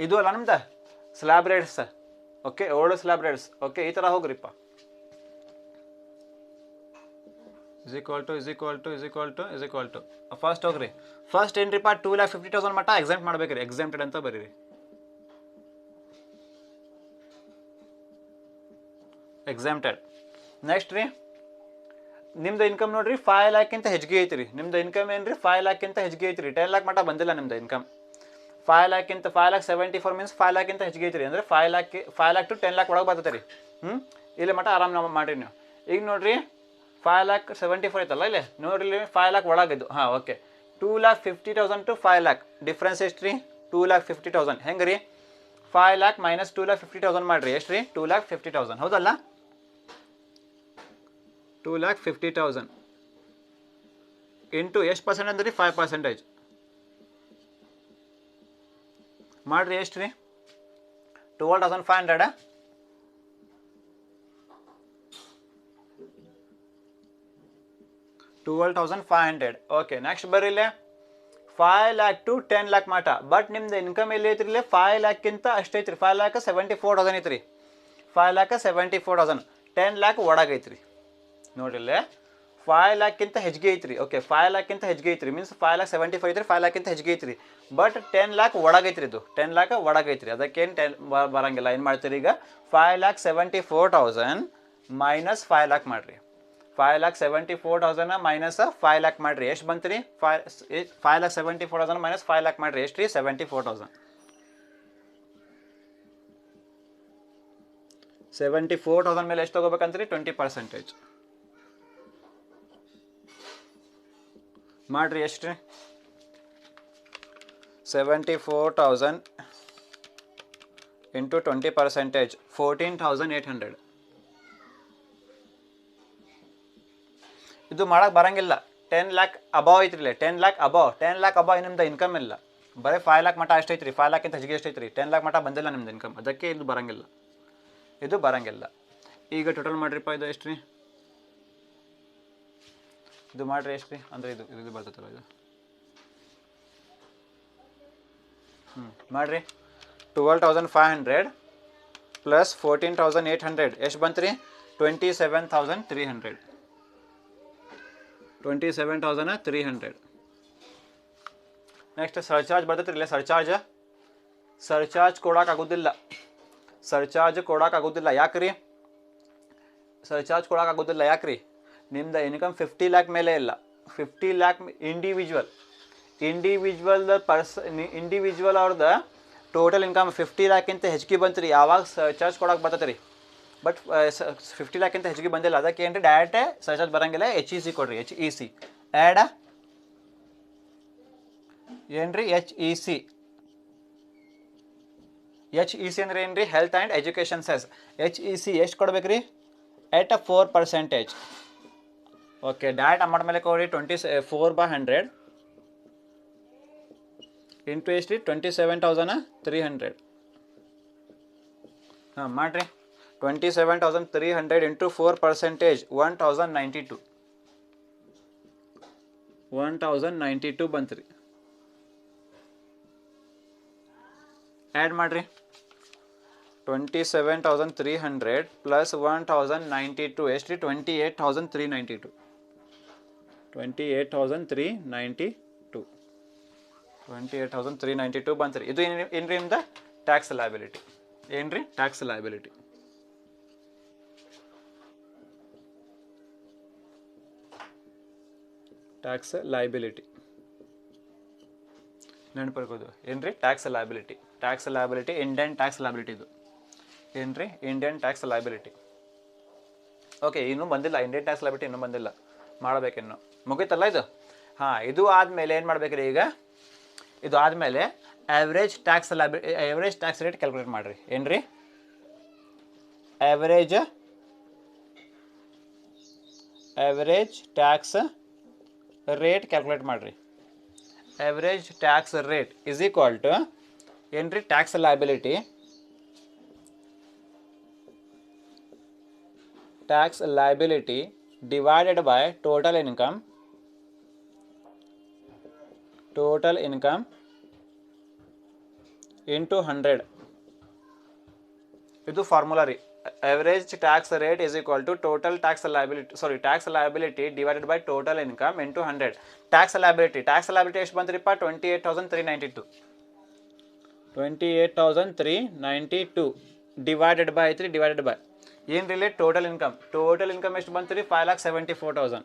A: ಇದು ಅಲ್ಲ ನಮ್ದು slab rates. Okay old slab rates. Okay ಈ ಥರ ಹೋಗ್ರಿಪ್ಪ. ಇಸ್ ಈಕ್ವಲ್ ಟು ಫಸ್ಟ್ ಹೋಗ್ರಿ. First ಏನ್ರಿಪ್ಪ 2,50,000 ಮಟ್ಟ exempt ಮಾಡ್ಬೇಕ್ರಿ. ಎಕ್ಸಾಮ್ಟೆಡ್ ಅಂತ ಬರೀರಿ. ಎಕ್ಸಾಮ್ಟೆಡ್. ನೆಕ್ಸ್ಟ್ ರೀ ನಿಮ್ದು ಇನ್ಕಮ್ ನೋಡ್ರಿ 5 lakh ಹೆಚ್ಚಿಗೆ ಐತ್ರಿ. ನಿಮ್ದು ಇನ್ಕಮ್ ಏನ್ರಿ 5 lakh ಹೆಚ್ಚಿಗೆ ಐತ್ರಿ. 10 lakh ಮಟ್ಟ ಬಂದಿಲ್ಲ ನಿಮ್ದು ಇನ್ಕಮ್. 5 lakh 74 ಮೀನ್ಸ್ 5 lakh ಹೆಚ್ಚಿಗೆ ಐತ್ರಿ. ಅಂದರೆ 5 lakh to 10 lakh ಒಳಗೆ ಬರ್ತದೆ ರೀ. ಇಲ್ಲಿ ಮಟ್ಟ ಆರಾಮ್ ನಾವು ಮಾಡಿರಿ ನೀವು. ಈಗ ನೋಡ್ರಿ 5,74 ಐತಲ್ಲ ಇಲ್ಲಿ ನೋಡ್ರಿ 5 lakh ಒಳಗಿದ್ದು. ಹಾಂ ಓಕೆ 2,50,000 to 5 lakh ಡಿಫ್ರೆನ್ಸ್ ಎಷ್ಟು ರೀ 2,50,000. ಹೆಂಗೆ ರೀ 5 lakh minus 2,50,000 ಮಾಡಿರಿ. ಎಷ್ಟು ರೀ? 2,50,000 ಹೌದಲ್ಲ? 2,50,000 ಇಂಟು ಎಷ್ಟು ಪರ್ಸೆಂಟ್ ಅಂದ್ರೆ 5% ಮಾಡಿರಿ. ಎಷ್ಟು ರೀ? 12,500. 12,500. ಓಕೆ, ನೆಕ್ಸ್ಟ್ ಬರ್ರಿ ಇಲ್ಲೇ 5 lakh to 10 lakh ಮಾಟ. ಬಟ್ ನಿಮ್ದು ಇನ್ಕಮ್ ಎಲ್ಲಿ ಐತ್ರಿ? ಇಲ್ಲೇ 5 lakhಕ್ಕಿಂತ ಅಷ್ಟು ಐತ್ರಿ. 5,74,000 ಐತ್ರಿ. 5,74,000. 10 lakh ಒಳಗೈತ್ರಿ ನೋಡ್ರಿ. ಇಲ್ಲೇ 5 lakhಕ್ಕಿಂತ ಹೆಚ್ಚಿಗೆ ಐತ್ರಿ. ಓಕೆ, 5 lakhಕ್ಕಿಂತ ಹೆಚ್ಚಿಗೆ ಐತ್ರಿ. ಮೀನ್ಸ್ 5,74,000 ಐತ್ರಿ. 5 lakhಕ್ಕಿಂತ ಹೆಚ್ಚಿಗೆ ಐತ್ರಿ. But 10 lakh ಒಳಗೈತ್ರಿ. ಇದು 10 lakh ಒಳಗೈತ್ರಿ. ಅದಕ್ಕೇನು 10 ಬರಂಗಿಲ್ಲ. ಏನು ಮಾಡ್ತೀರಿ ಈಗ? 5,74,000 ಮೈನಸ್ 5 lakh ಮಾಡಿರಿ. 5,74,000 ಮೈನಸ್ 5 lakh ಮಾಡಿರಿ. ಎಷ್ಟು ಬಂತು ರೀ? 5,74,000 ಮೈನಸ್ 5 lakh ಮಾಡಿರಿ. ಎಷ್ಟು ರೀ? 74,000. 74,000 ಮೇಲೆ ಎಷ್ಟು ತೊಗೋಬೇಕಂತೀರಿ? 20% ಮಾಡಿರಿ. ಎಷ್ಟು ರೀ? 74,000 ಇಂಟು 20%, 14,800. ಇದು ಮಾಡಕ್ಕೆ ಬರಂಗಿಲ್ಲ. 10 lakh ಅಬಾವ್ ಐತ್ರಿ. 10 lakh ಅಬಾವ್ ನಿಮ್ದು ಇನ್ಕಮ್ ಇಲ್ಲ. ಬರೀ 5 lakh ಮಟ್ಟ ಅಷ್ಟು ಐತ್ರಿ. 5 lakhಕ್ಕಿಂತ ಹೆಚ್ಚಿಗೆ ಎಷ್ಟು ಐತ್ರಿ? 10 lakh ಮಟ್ಟ ಬಂದಿಲ್ಲ ನಿಮ್ದು ಇನ್ಕಮ್. ಅದಕ್ಕೆ ಇದು ಬರಂಗಿಲ್ಲ. ಈಗ ಟೋಟಲ್ ಮಾಡಿರಿಪ್ಪ. ಇದು ಎಷ್ಟು ರೀ? ಇದು ಮಾಡಿರಿ. ಎಷ್ಟು ರೀ? ಅಂದರೆ ಇದು ಬರ್ತೈತಲ್ಲ ಇದು. ಮಾಡಿರಿ. 12,500 ಪ್ಲಸ್ 14,800 ಎಷ್ಟು ಬಂತು ರೀ? 27,300. 27,300. ನೆಕ್ಸ್ಟ್ ಸರ್ಚಾರ್ಜ್ ಬರ್ತೈತೆ ರೀ. ಇಲ್ಲ ಸರ್ಚಾರ್ಜ್ ಕೊಡೋಕ್ಕಾಗೋದಿಲ್ಲ. ಯಾಕ್ರಿ? ಸರ್ಚಾರ್ಜ್ ಕೊಡೋಕ್ಕಾಗೋದಿಲ್ಲ ಯಾಕ್ರಿ? ನಿಮ್ದು ಇನ್ಕಮ್ 50 lakh ಮೇಲೆ ಇಲ್ಲ. 50 lakh ಇಂಡಿವಿಜುವಲ್ ಅವ್ರದ್ದು ಟೋಟಲ್ ಇನ್ಕಮ್ 50 lakhಕ್ಕಿಂತ ಹೆಚ್ಚಿಗೆ ಬಂತು ರೀ. ಯಾವಾಗ ಸರ್ಚಾರ್ಜ್ ಕೊಡೋಕೆ ಬರ್ತೈತೆ ರೀ. ಬಟ್ 50 lakhಕ್ಕಿಂತ ಹೆಚ್ಚಿಗೆ ಬಂದಿಲ್ಲ. ಅದಕ್ಕೆ ಏನು ರೀ? ಡೈರೆಕ್ಟೇ ಸರ್ಚಾರ್ಜ್ ಬರೋಂಗಿಲ್ಲ. HEC ಕೊಡ್ರಿ. HEC ಆ್ಯಡ ಏನು ರೀ? HEC ಅಂದ್ರೆ ಏನು ರೀ? Health and education cess. HEC ಎಷ್ಟು ಕೊಡ್ಬೇಕು ರೀ? ಎಟ್ 4%. ಓಕೆ, ಡೈರೆಕ್ಟ್ ಅಮೌಂಟ್ ಮೇಲೆ ಕೊಡ್ರಿ. 24/100 ಇಂಟು ಎಷ್ಟು ರೀ? 27,300. ಹಾಂ ಮಾಡಿರಿ. 27,300 ಇಂಟು 4%, 1,092. 1,092 ಬಂತು ರೀ. ಆ್ಯಡ್ ಮಾಡಿರಿ. 27,300 ಪ್ಲಸ್ 1,092 ಎಷ್ಟು ರೀ? 28,392. 28,392 ಬಂತು ರೀ. ಇದು ಏನು ರೀ? ನಿಮ್ದು ಟ್ಯಾಕ್ಸ್ ಲಯಬಿಲಿಟಿ. ಏನು ರೀ? Tax liability. ನೆನಪಿರ್ಬೋದು. ಏನು ರೀ? Tax liability. Indian tax liability. ಇದು ಏನು ರೀ? Indian tax liability. ಓಕೆ, ಇನ್ನೂ ಬಂದಿಲ್ಲ. ಇಂಡಿಯನ್ ಟ್ಯಾಕ್ಸ್ ಲಯಬಿಲಿಟಿ ಇನ್ನೂ ಬಂದಿಲ್ಲ. ಮಾಡಬೇಕಿನ್ನು. ಮುಗೀತಲ್ಲ ಇದು? ಹಾಂ, ಇದು ಆದಮೇಲೆ ಏನು ಮಾಡ್ಬೇಕ್ರಿ? ಈಗ ಇದು ಆದಮೇಲೆ ಆವ್ರೇಜ್ ಟ್ಯಾಕ್ಸ್ ರೇಟ್ ಕ್ಯಾಲ್ಕುಲೇಟ್ ಮಾಡಿರಿ. ಏನು ರೀ? ಆವ್ರೇಜ್ ಟ್ಯಾಕ್ಸ್ ರೇಟ್ ಕ್ಯಾಲ್ಕುಲೇಟ್ ಮಾಡಿರಿ. Average tax rate is equal to ಏನು ರೀ? Tax liability divided by total income into 100. ಇದು ಫಾರ್ಮುಲಾ ರೀ. average tax rate is equal to total tax liability divided by total income into 100. tax liability ಎಷ್ಟು ಬಂತ್ರಿಪ್ಪ? 28,392 divided by ಏನು relate? Total income ಎಷ್ಟು ಬಂತು ರೀ? 5,74,000.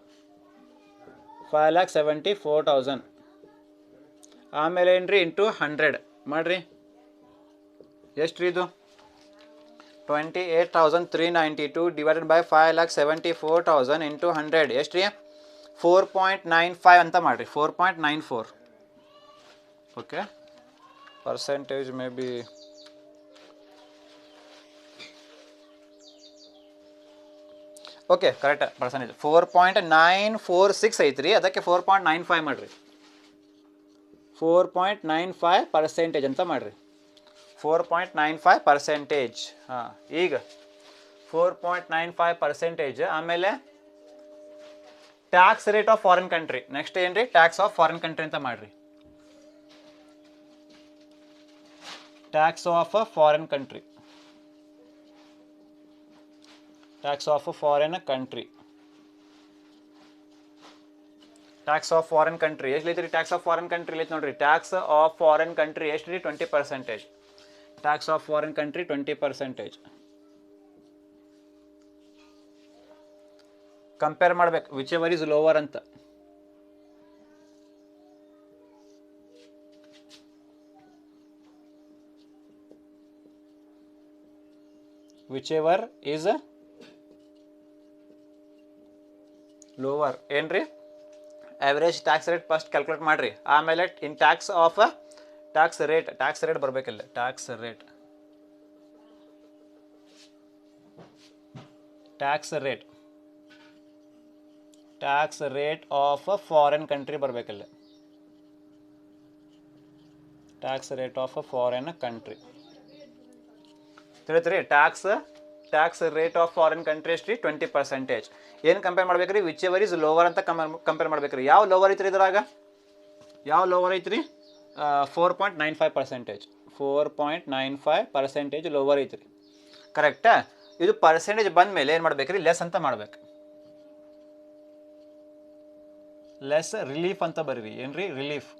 A: ಆಮೇಲೆ ಏನು ರೀ? ಇಂಟು 100 ಮಾಡಿರಿ. ಎಷ್ಟು ರೀ ಇದು? 28,392 divided by 5,74,000 into 100 ಎಷ್ಟು ರೀ? 4.95 ಅಂತ ಮಾಡಿರಿ. 4.94. Okay, percentage may be okay correct percentage 4.946 ಐತ್ರಿ, ಅದಕ್ಕೆ 4.95 ಮಾಡಿರಿ. 4.95% ಅಂತ ಮಾಡಿರಿ. 4.95%. ಹಾಂ, ಈಗ 4.95%. ಆಮೇಲೆ tax rate of foreign country. Next ಏನು ರೀ, ಟ್ಯಾಕ್ಸ್ ಆಫ್ ಫಾರಿನ್ ಕಂಟ್ರಿ ಅಂತ ಮಾಡಿರಿ. Tax of foreign country. Tax of foreign country. Tax of foreign country ಎಷ್ಟು ಐತ್ರಿ? ಟ್ಯಾಕ್ಸ್ ಆಫ್ ಫಾರಿನ್ ಕಂಟ್ರಿ ಐತಿ ನೋಡ್ರಿ. ಟ್ಯಾಕ್ಸ್ ಆಫ್ ಫಾರಿನ್ ಕಂಟ್ರಿ ಎಷ್ಟು ರೀ? 20%. Tax of foreign country 20%. Compare ಮಾಡ್ಬೇಕು ವಿಚ್ ಎವರ್ ಇಸ್ ಲೋವರ್ ಅಂತ. ವಿಚ್ ಎವರ್ ಈಸ್ ಲೋವರ್ ಏನ್ರಿ? Average tax rate first calculate ಮಾಡಿರಿ. ಆಮೇಲೆ in tax of tax rate ಬರಬೇಕಿಲ್ಲ. Tax rate of foreign country ಬರಬೇಕಿಲ್ಲ. Tax rate of foreign country ತಿಳಿತ್ರಿ. Tax rate of foreign country ಎಷ್ಟು ರೀ? 20%. ಏನು ಕಂಪೇರ್ ಮಾಡ್ಬೇಕ್ರಿ? ವಿಚ್ ಎವರ್ ಇಸ್ ಲೋವರ್ ಅಂತ ಕಂಪೇರ್ ಮಾಡ್ಬೇಕ್ರಿ. ಯಾವ ಲೋವರ್ ಐತ್ರಿ ಇದ್ರಾಗ? ಯಾವ ಲೋವರ್ ಐತ್ರಿ? 4.95%. 4.95% ಲೋವರ್ ಐತ್ರಿ. ಕರೆಕ್ಟಾ? ಇದು ಪರ್ಸೆಂಟೇಜ್ ಬಂದ ಮೇಲೆ ಏನು ಮಾಡ್ಬೇಕ್ರಿ? ಲೆಸ್ ಅಂತ ಮಾಡ್ಬೇಕು. ಲೆಸ್ ರಿಲೀಫ್ ಅಂತ ಬರೀರಿ. ಏನ್ರಿ? ರಿಲೀಫ್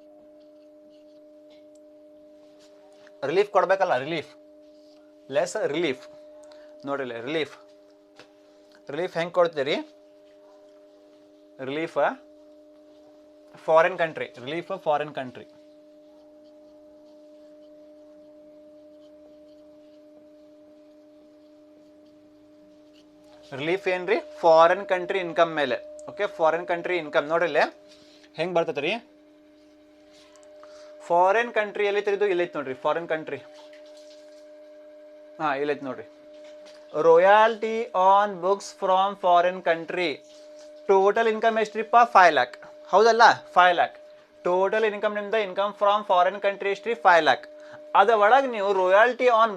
A: ಕೊಡ್ಬೇಕಲ್ಲ, ಲೆಸ್ ರಿಲೀಫ್. ನೋಡಿಲ್ಲ, ರಿಲೀಫ್ ಹೆಂಗೆ ಕೊಡ್ತೀರಿ? Relief foreign country. ರಿಲೀಫ್ ಏನ್ರಿ? ಫಾರಿನ್ ಕಂಟ್ರಿ ಇನ್ಕಮ್ ಮೇಲೆ. ಓಕೆ, ಫಾರಿನ್ ಕಂಟ್ರಿ ಇನ್ಕಮ್ ನೋಡ್ರಿ ಹೆಂಗೆ ಬರ್ತೈತೆ ರೀ? ಫಾರಿನ್ ಕಂಟ್ರಿ ಎಲ್ಲೈತೆ ಇದು? ಇಲ್ಲೈತೆ ನೋಡ್ರಿ ಫಾರಿನ್ ಕಂಟ್ರಿ. ಹಾಂ, ಇಲ್ಲೈತೆ ನೋಡ್ರಿ. Royalty on books from foreign country. Total income ಎಷ್ಟ್ರಿಪ್ಪ? 5 lakh. ಹೌದಲ್ಲ? 5 lakh ಟೋಟಲ್ ಇನ್ಕಮ್. ನಿಮ್ದು ಇನ್ಕಮ್ ಫ್ರಾಮ್ ಫಾರಿನ್ ಕಂಟ್ರಿ ಎಷ್ಟ್ರಿ? 5 lakh. ಅದ ಒಳಗೆ ನೀವು ರಾಯಲ್ಟಿ ಆನ್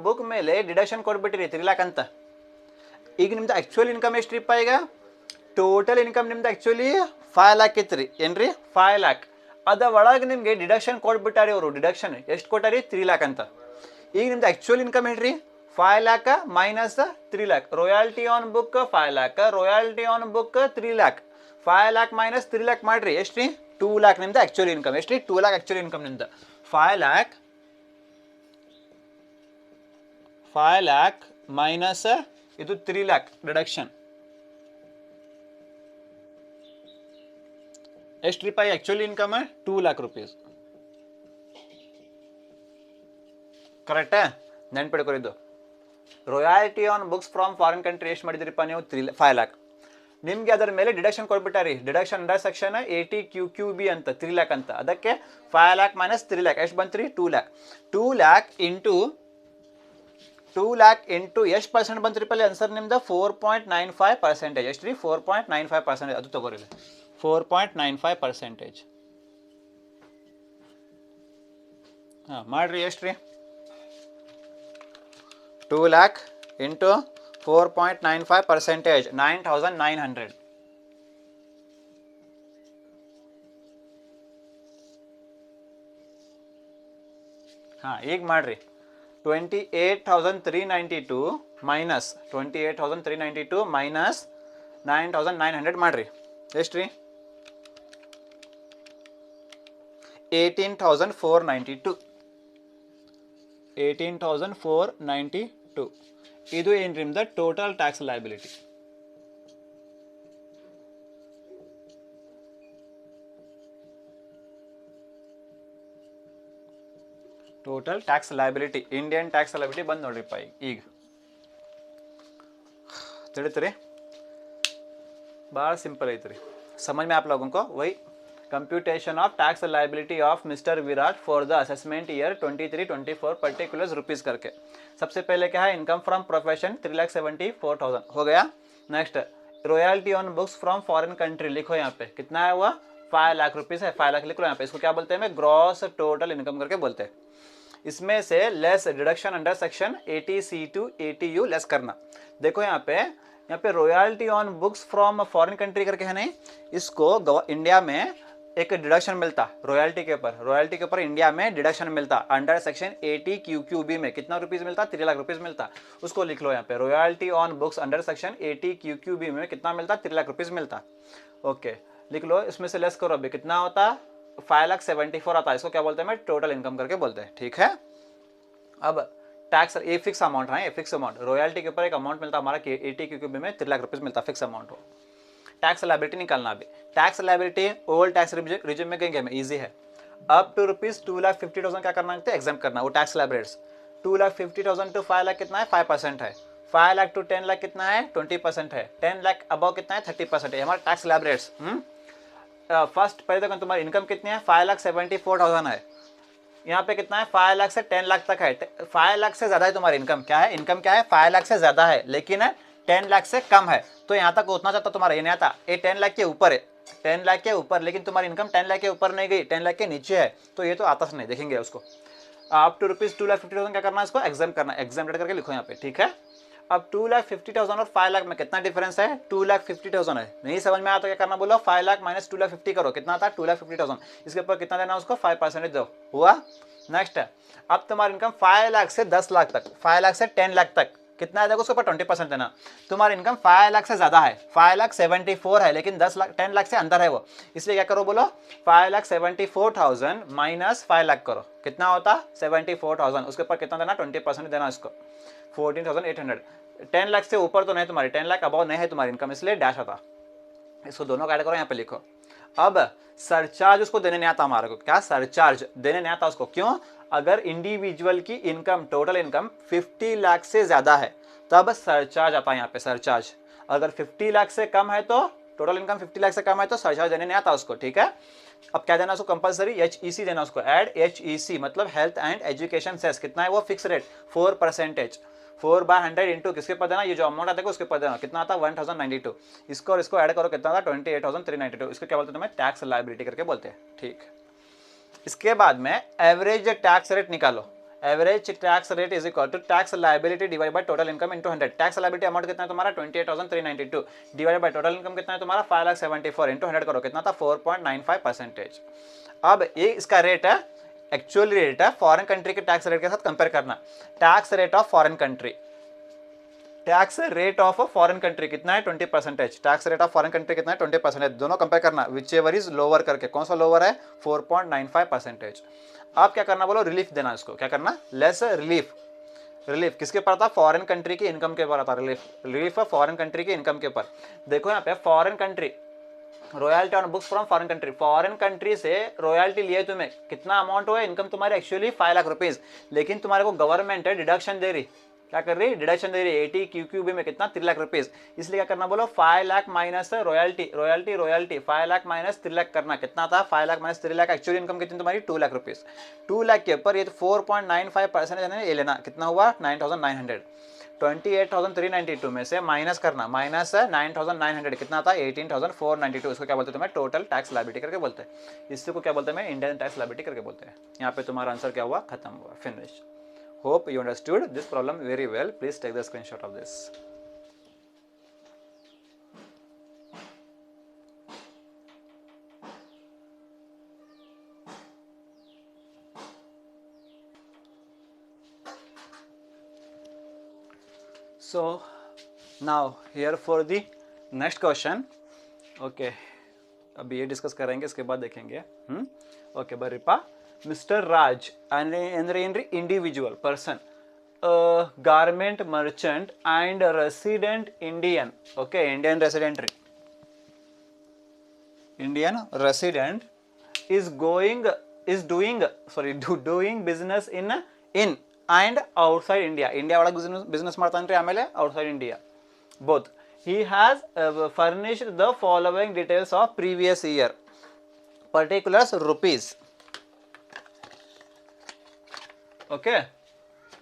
A: ಬುಕ್ ಮೇಲೆ ಡಿಡಕ್ಷನ್ ಕೊಟ್ಬಿಟ್ಟಿರಿ 3 lakh ಅಂತ. ಈಗ ನಿಮ್ದು ಆ್ಯಕ್ಚುಯಲ್ ಇನ್ಕಮ್ ಎಷ್ಟ್ರಿಪ್ಪ? ಈಗ ಟೋಟಲ್ ಇನ್ಕಮ್ ನಿಮ್ದು ಆ್ಯಕ್ಚುಲಿ 5 lakh ಇತ್ತು ರೀ. ಏನ್ರಿ? 5 lakh. ಅದ ಒಳಗೆ ನಿಮಗೆ ಡಿಡಕ್ಷನ್ ಕೊಟ್ಬಿಟ್ಟಾರಿ ಅವರು. ಡಿಡಕ್ಷನ್ ಎಷ್ಟು ಕೊಟ್ಟಾರಿ? 3 lakh ಅಂತ. ಈಗ ನಿಮ್ದು ಆ್ಯಕ್ಚುಯಲ್ ಇನ್ಕಮ್ ಏನ್ರಿ? 5 lakh minus 3 lakh. Royalty on book 5 lakh, royalty on book 3 lakh. 5 lakh minus 3 lakh ಮಾಡಿರಿ ಎಷ್ಟು ರೀ? 2 lakh ನಿಮ್ದು ಆ್ಯಕ್ಚುಯಲ್ ಇನ್ಕಮ್. ಎಷ್ಟು ರೀ? 2 lakh ಆ್ಯಕ್ಚುಯಲ್ ಇನ್ಕಮ್ ನಿಮ್ದು. 5 lakh ಮೈನಸ್ ಇದು 3 lakh ಡಿಡಕ್ಷನ್ ಎಷ್ಟು ರೂಪಾಯಿ? Actual income 2 lakh rupees. ಕರೆಕ್ಟಾ? ನೆನ್ಪಿಡ್ಕೊರಿದ್ದು. Royalty on books from foreign country ಎಷ್ಟು ಮಾಡಿದ್ರಿಪ್ಪ ನೀವು? 5 lakh. ನಿಮಗೆ ಅದರ ಮೇಲೆ ಡಿಡಕ್ಷನ್ ಕೊಟ್ಬಿಟ್ಟಾರಿ. ಡಿಡಕ್ಷನ್ ಅಂಡರ್ ಸೆಕ್ಷನ್ 80QQB ಅಂತ 3 lakh ಅಂತ. ಅದಕ್ಕೆ 5 lakh ಮೈನಸ್ 3 lakh ಎಷ್ಟು ಬಂತು ರೀ? 2 lakh. 2 lakh ಇಂಟು ಎಷ್ಟು ಪರ್ಸೆಂಟ್ ಬಂತು ರೀ? ಆನ್ಸರ್ ನಿಮ್ದು 4.95%. ಎಷ್ಟು ರೀ? 4.95%. ಅದು ತಗೋರಿ 4.95%. ಹಾಂ, ಮಾಡಿರಿ ಎಷ್ಟು ರೀ? 2 lakh ಇಂಟು 4.95%, 9,900. ಹಾಂ, ಈಗ ಮಾಡಿರಿ 28,392 ಮೈನಸ್ 28,392 ಮೈನಸ್ 9,900 ಮಾಡಿರಿ ಎಷ್ಟು ರೀ? 18,492. 18,492. ಇದು ಏನು ನಿಮ್ದು total tax liability. Total tax liability, Indian tax liability ಬಂದು ನೋಡ್ರಿಪ್ಪ. ಈಗ ತಿಳಿತ್ರಿ? ಭಾಳ ಸಿಂಪಲ್ ಐತ್ರಿ. समझ में आप लोगों को? वही computation of tax liability of mister Virat for the assessment year 23-24 particulars rupees करके. सबसे पहले क्या है? इनकम फ्रॉम प्रोफेशन 3,74,000 हो गया. Next royalty on books from foreign country, लिखो यहाँ पे कितना है हुआ 5 लाख रुपीज है, 5 लाख लिख लो यहाँ पे, इसको क्या बोलते हैं ग्रॉस टोटल इनकम करके बोलते हैं। इसमें से less deduction under section 80C2 80U less करना। देखो यहाँ पे royalty on books from foreign country करके है नहीं, इसको इंडिया में एक डिडक्शन मिलता रॉयल्टी के ऊपर इंडिया में डिडक्शन मिलता अंडर सेक्शन 80QQB में कितना रुपीज मिलता 3 लाख रुपीज मिलता। उसको लिख लो यहाँ पे royalty on books under section 80QQB में कितना मिलता 3 लाख रुपीज मिलता। ओके लिख लो, इसमें से लेस करो अभी कितना होता 5,74,000 आता है, इसको क्या बोलते हैं टोटल इनकम करके बोलते हैं। ठीक है, अब टैक्स ये फिक्स अमाउंट है, फिक्स अमाउंट रॉयल्टी के ऊपर एक अमाउंट मिलता हमारा 80QQB में 3 लाख रुपीज मिलता फिक्स अमाउंट हो। टैक्स लायबिलिटी निकालना, अभी tax liability old tax regime में कहेंगे हमें इजी है। अप टू रुपीज 2,50,000 क्या करना है एग्जाम करना, वो टैक्स लायबिलिटीज 2,50,000 टू 5 लाख कितना है 5% है, 5 लाख टू 10 लाख कितना है 20% है, 10 लाख अबव कितना है 30% है हमारा टैक्स लायबिलिटीज। फर्स्ट पहले देखो तुम्हारी इनकम कितनी है 5,74,000 है, यहाँ पे कितना है 5 लाख से 10 लाख तक है, 5 लाख से ज्यादा है तुम्हारी इनकम, क्या है इनकम क्या है 5 लाख से ज्यादा है लेकिन 10 लाख से कम है, तो यहाँ तक उतना चाहता तुम्हारा ये नहीं आता, ये 10 लाख के ऊपर है 10 लाख के ऊपर, लेकिन तुम्हारी इनकम 10 लाख के ऊपर नहीं गई 10 लाख के नीचे है, तो ये तो आता नहीं, देखेंगे उसको। अप टू रुपीज 2,50,000 क्या करना है इसको एग्जाम करना, एग्जाम करके लिखो यहाँ पे। ठीक है, अब 2,50,000 और 5 लाख में कितना डिफरेंस है 2,50,000 है, नहीं समझ में आया तो क्या करना बोलो 5 लाख माइनस 2,50,000 करो, कितना आता 2,50,000, इसके ऊपर कितना देना उसको 5% दो, हुआ। नेक्स्ट अब तुम्हारी इनकम 5 लाख से 10 लाख तक, 5 लाख से 10 लाख तक कितना है देखो उसके ऊपर 20% देना। तुम्हारी इनकम 5 लाख से ज्यादा है 5,74,000 है, लेकिन 10 लाख से अंदर है वो, इसलिए क्या करो बोलो 5,74,000 माइनस 5 लाख करो, कितना होता 74,000, उसके ऊपर कितना देना 20% देना इसको 14,800। 10 लाख से ऊपर तो नहीं तुम्हारी, 10 लाख अबाव नहीं है तुम्हारी इनकम, इसलिए डैश आता, इसको दोनों ऐड करो यहाँ पे लिखो। अब सरचार्ज उसको देने नहीं आता हमारे को, क्या सरचार्ज देने नहीं आता उसको, क्यों, अगर इंडिविजुअल की इनकम टोटल इनकम 50 लाख से ज्यादा है तब सरचार्ज आता है यहाँ पे सरचार्ज, अगर 50 लाख से कम है तो टोटल इनकम 50 लाख से कम है तो सरचार्ज देने नहीं आता उसको। ठीक है, अब क्या देना उसको कंपलसरी HEC देना उसको, ऐड HEC मतलब हेल्थ एंड एजुकेशन सेस, कितना है वो फिक्स रेट 4%, 4/100 इंटू किसके ऊपर देना, ये जो अमाउंट आता है उसके ऊपर देना, कितना आता 1,092, इसको और इसको ऐड करो कितना आता 28,392, इसको क्या बोलते हैं तुम्हें टैक्स लायबिलिटी करके बोलते हैं। ठीक, इसके बाद में एवरेज टैक्स रेट निकालो, average tax rate is equal to tax liability divide by total income into 100, tax liability amount कितना है तुम्हारा 28,392 डिवाइड बाय टोटल इनकम कितना है तुम्हारा 5,74,000 इंटू 100 करो, कितना था 4.95%। अब ये इसका रेट है, एक्चुअल रेट है फॉरेन कंट्री के टैक्स रेट के साथ कंपेयर करना, tax rate of foreign country, tax rate of foreign country कितना है 20%, tax rate of foreign country कितना है 20%, दोनों कंपेयर करना, विच एवर इज लोअर करके, कौन सा लोअर है 4.95%। आप क्या करना बोलो रिलीफ देना इसको, क्या करना लेस रिलीफ, रिलीफ किसके ऊपर था फॉरेन कंट्री की इनकम के ऊपर आता, रिलीफ फॉरेन कंट्री की इनकम के ऊपर। देखो यहाँ पे foreign country royalty on books from foreign country, foreign country से रॉयल्टी लिए तुम्हें कितना अमाउंट हुआ इनकम तुम्हारी एक्चुअली 5 लाख रुपीज, लेकिन तुम्हारे को गवर्नमेंट है डिडक्शन दे रही, क्या कर रही डिडक्शन दे रही है 80QQB में कितना 3 लाख रुपीज, इसलिए क्या करना बोलो 5 lakh minus royalty, royalty 5 lakh minus 3 lakh करना, कितना था 5 lakh minus 3 lakh, actually income कितनी तुम्हारी 2 लाख रुपीज, 2 लाख के ऊपर ये 4.95% ये लेना, कितना हुआ 9,900, 28,392 में से माइनस करना, माइनस 9,900 कितना था 18,492, इसको क्या बोलते हैं तुम्हें टोटल टैक्स लायबिलिटी करके बोलते हैं, इसी को क्या बोलते हैं इंडियन टैक्स लायबिलिटी करके बोलते हैं। यहाँ पे तुम्हारा आंसर क्या हुआ खत्म हुआ, finish. Hope you understood this problem very well, please take the screenshot of this. So now here for the next question, okay, अभी ये डिस्कस करेंगे इसके बाद देखेंगे। ओके बरिपा mister Raj an individual person garment merchant and resident Indian, okay Indian resident is doing business in and outside India, India ಒಳಗೆ business ಮಾಡ್ತಾನ್ರಿ, ಆಮೇಲೆ outside India both. He has furnished the following details of previous year, particulars rupees. Okay,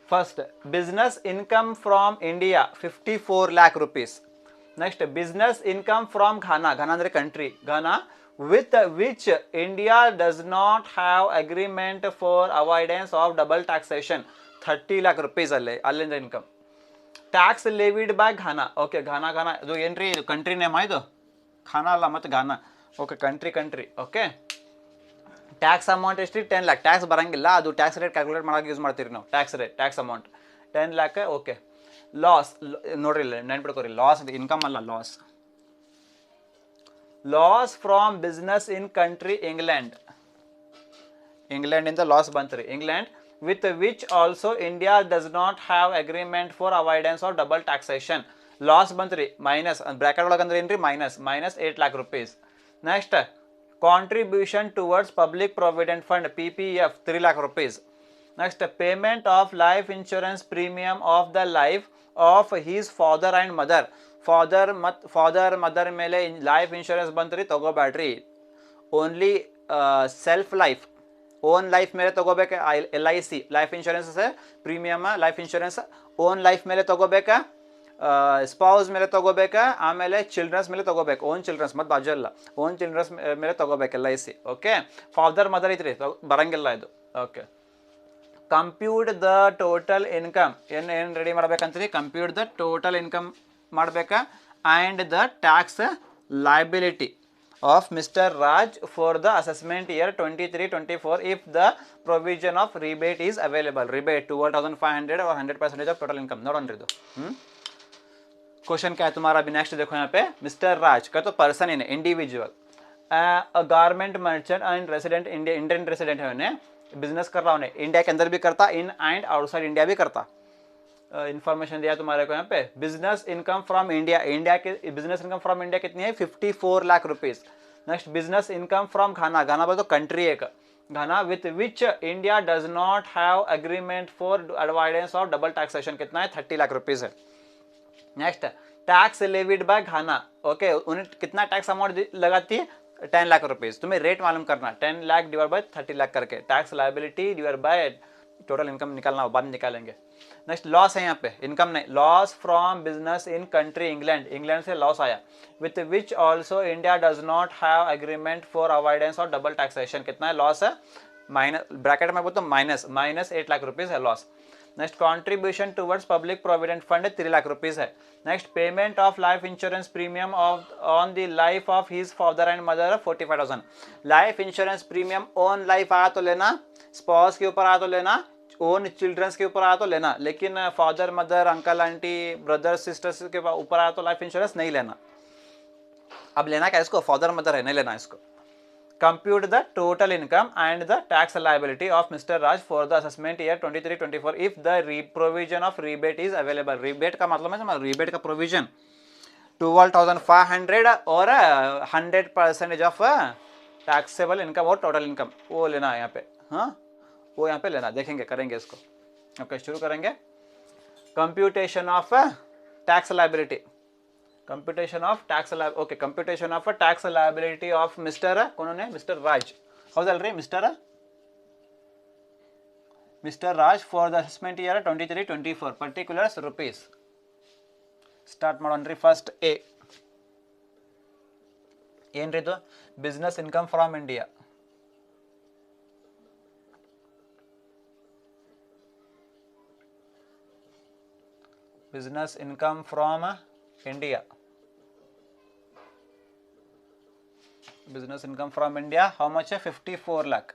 A: first business income from India 54 lakh rupees, next business income from Ghana, Ghana ಅಂದರೆ country, Ghana with which India does not have agreement for avoidance of double taxation 30 lakh rupees ಅಲ್ಲಿಂದ income. Tax levied by Ghana. Okay, Ghana ಇದು ಏನ್ರಿ, ಇದು country name, ಇದು ಖಾನಾ ಅಲ್ಲ ಮತ್ತು Ghana. Okay, country. Okay, tax amount ಎಷ್ಟು? 10 lakh. Tax ಬರಂಗಿಲ್ಲ, ಅದು ಟ್ಯಾಕ್ಸ್ ರೇಟ್ ಕ್ಯಾಲ್ಕುಲೇಟ್ ಮಾಡೋಕೆ ಯೂಸ್ ಮಾಡ್ತೀರಿ ನಾವು. Tax amount 10 lakh. Okay, loss ನೋಡ್ರಿ, ನೆನ್ಪಿಡ್ಕೋರಿ, ಲಾಸ್ ಇನ್ಕಮ್ ಅಲ್ಲ, loss from business in country ಇಂಗ್ಲೆಂಡಿಂದ ಲಾಸ್ ಬಂತು ರೀ, England with which also India does not have agreement for avoidance of double taxation. Loss ಬಂತು ರೀ, ಮೈನಸ್ ಬ್ರ್ಯಾಕೆಟ್ ಒಳಗೆ ಅಂದ್ರೆ ಏನ್ರಿ, minus 8 lakh rupees. Next contribution towards public provident fund PPF 3 lakh rupees. Next payment of life insurance premium of the life of his father and mother. Father mother ಮೇಲೆ life insurance ಬಂತು ರೀ, ತಗೋಬೇಡ್ರಿ. Only self life, own life ಮೇಲೆ ತಗೋಬೇಕು. LIC life insurance premium, life insurance own life ಮೇಲೆ ತಗೋಬೇಕಾ, spouse ಮೇಲೆ ತಗೋಬೇಕಾ, ಆಮೇಲೆ ಚಿಲ್ಡ್ರನ್ಸ್ ಮೇಲೆ ತಗೋಬೇಕು. ಓನ್ ಚಿಲ್ಡ್ರನ್ಸ್ ಮತ್ತು ಬಾಜು ಅಲ್ಲ, ಓನ್ ಚಿಲ್ಡ್ರನ್ಸ್ ಮೇಲೆ ತಗೋಬೇಕು LIC. ಓಕೆ, ಫಾದರ್ ಮದರ್ ಐತ್ರಿ, ಬರಂಗಿಲ್ಲ ಇದು. Okay, compute the total income, ಏನು ರೆಡಿ ಮಾಡ್ಬೇಕಂತೀರಿ, ಕಂಪ್ಯೂಟ್ ದ ಟೋಟಲ್ ಇನ್ಕಮ್ ಮಾಡಬೇಕಾ, and the tax liability of Mr. Raj for the assessment year 23-24 if the provision of rebate is available. Rebate 12,500 और 100% of total income. Note on question क्या है तुम्हारा अभी next देखो यहाँ पे. मिस्टर राज का तो person in individual garment merchant and resident Indian resident है, उन्हें बिजनेस कर रहा, उन्हें इंडिया के अंदर भी करता, इन एंड आउटसाइड इंडिया भी करता. इन्फॉर्मेशन दिया तुम्हारे को यहाँ पे. बिजनेस इनकम फ्रॉम इंडिया के बिजनेस इनकम फ्रॉम इंडिया कितनी है, 54 lakh rupees. Next business income from Ghana बोले तो कंट्री एक, Ghana with which India does not have agreement for avoidance of double taxation, कितना है, 30 लाख रुपीस है. Next tax levied by Ghana. Okay, उन्हें कितना टैक्स अमाउंट लगाती है, 10 लाख रुपीस. तुम्हें रेट मालूम करना, 10 लाख डिवाइड बाय 30 लाख करके, tax liability divide by total income निकालना, बाद निकालेंगे. नेक्स्ट लॉस है यहाँ पे, इनकम नहीं. Loss from business in country England से लॉस आया, with which also India does not have agreement for avoidance of double taxation. कितना है लॉस है, माइनस ब्रैकेट में बोलते माइनस 8 लाख रुपीज है loss. Next contribution towards public provident fund 3 lakh rupees है. Next payment of life insurance premium on the life of his father and mother 45,000. Life insurance premium on life आया तो लेना, spouse के ऊपर आया तो लेना, ओन चिल्ड्रंस के ऊपर आया तो लेना, लेकिन father mother uncle aunty brother sisters के ऊपर आया तो लाइफ इंश्योरेंस नहीं लेना. अब लेना क्या इसको, फादर मदर है, नहीं लेना इसको. Compute the total income and the tax liability of mister Raj for the assessment year 23-24 if the provision of rebate is available. Rebate का मतलब है रिबेट का प्रोविजन 12,500 और 100% ऑफ टैक्सेबल इनकम और टोटल इनकम वो लेना है यहाँ पे. हाँ, वो यहाँ पे लेना, देखेंगे करेंगे इसको. ओके, शुरू करेंगे. Computation of tax liability, computation of tax okay, computation of tax liability of mister कौन है, मिस्टर राज. हाउ चल रही mister Raj for the assessment year 23-24 particulars rupees. Start ಮಾಡೋಣ್ರಿ. ಫಸ್ಟ್ ಎ ಏನ್ರಿ ಇದು, business income from India. business income from India. Business income from India, how much है, 54 lakh.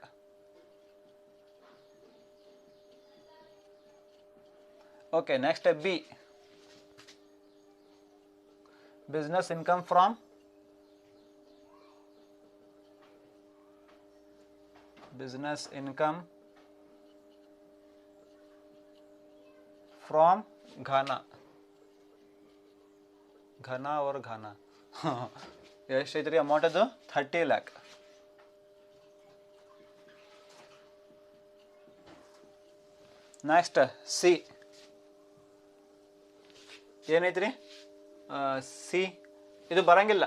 A: Okay, next B. Business income from घाना और घाना ಎಷ್ಟೈತ್ರಿ amount, ಅದು 30 lakh. Next C ಏನೈತ್ರಿ, C ಇದು ಬರಂಗಿಲ್ಲ,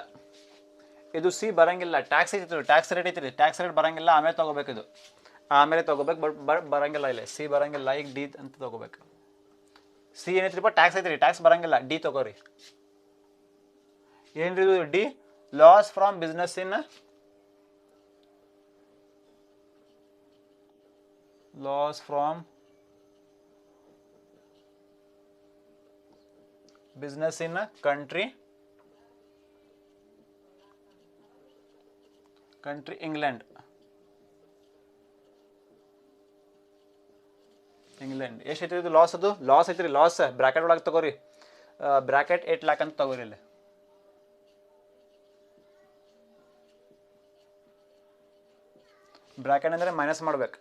A: ಇದು ಸಿ ಬರಂಗಿಲ್ಲ. ಟ್ಯಾಕ್ಸ್ ಐತಿ, ಟ್ಯಾಕ್ಸ್ ರೇಟ್ ಐತ್ರಿ, ಟ್ಯಾಕ್ಸ್ ರೇಟ್ ಬರಂಗಿಲ್ಲ, ಆಮೇಲೆ ತೊಗೋಬೇಕು, ಇದು ಆಮೇಲೆ ತೊಗೋಬೇಕು, ಬಟ್ ಬರಂಗಿಲ್ಲ, ಇಲ್ಲ ಸಿ ಬರಂಗಿಲ್ಲ. ಈಗ ಡಿ ಅಂತ ತೊಗೋಬೇಕು. ಸಿ ಏನೈತ್ರಿಪ್ಪ, ಟ್ಯಾಕ್ಸ್ ಐತ್ರಿ, ಟ್ಯಾಕ್ಸ್ ಬರಂಗಿಲ್ಲ, ಡಿ ತೊಗೋರಿ. ಏನ್ರಿ ಇದು D loss from business in loss from business in a country England ಎಷ್ಟು ಐತ್ರಿ ಇದು ಲಾಸ್ ಅದು ಲಾಸ್ ಐತ್ರಿ ಲಾಸ್ ಬ್ರಾಕೆಟ್ ಒಳಗೆ ತಗೋರಿ ಬ್ರಾಕೆಟ್ 8 lakh ಅಂತ ತಗೋರಿ ಇಲ್ಲಿ ಬ್ರಾಕೆಟ್ ಅಂದರೆ ಮೈನಸ್ ಮಾಡ್ಬೇಕು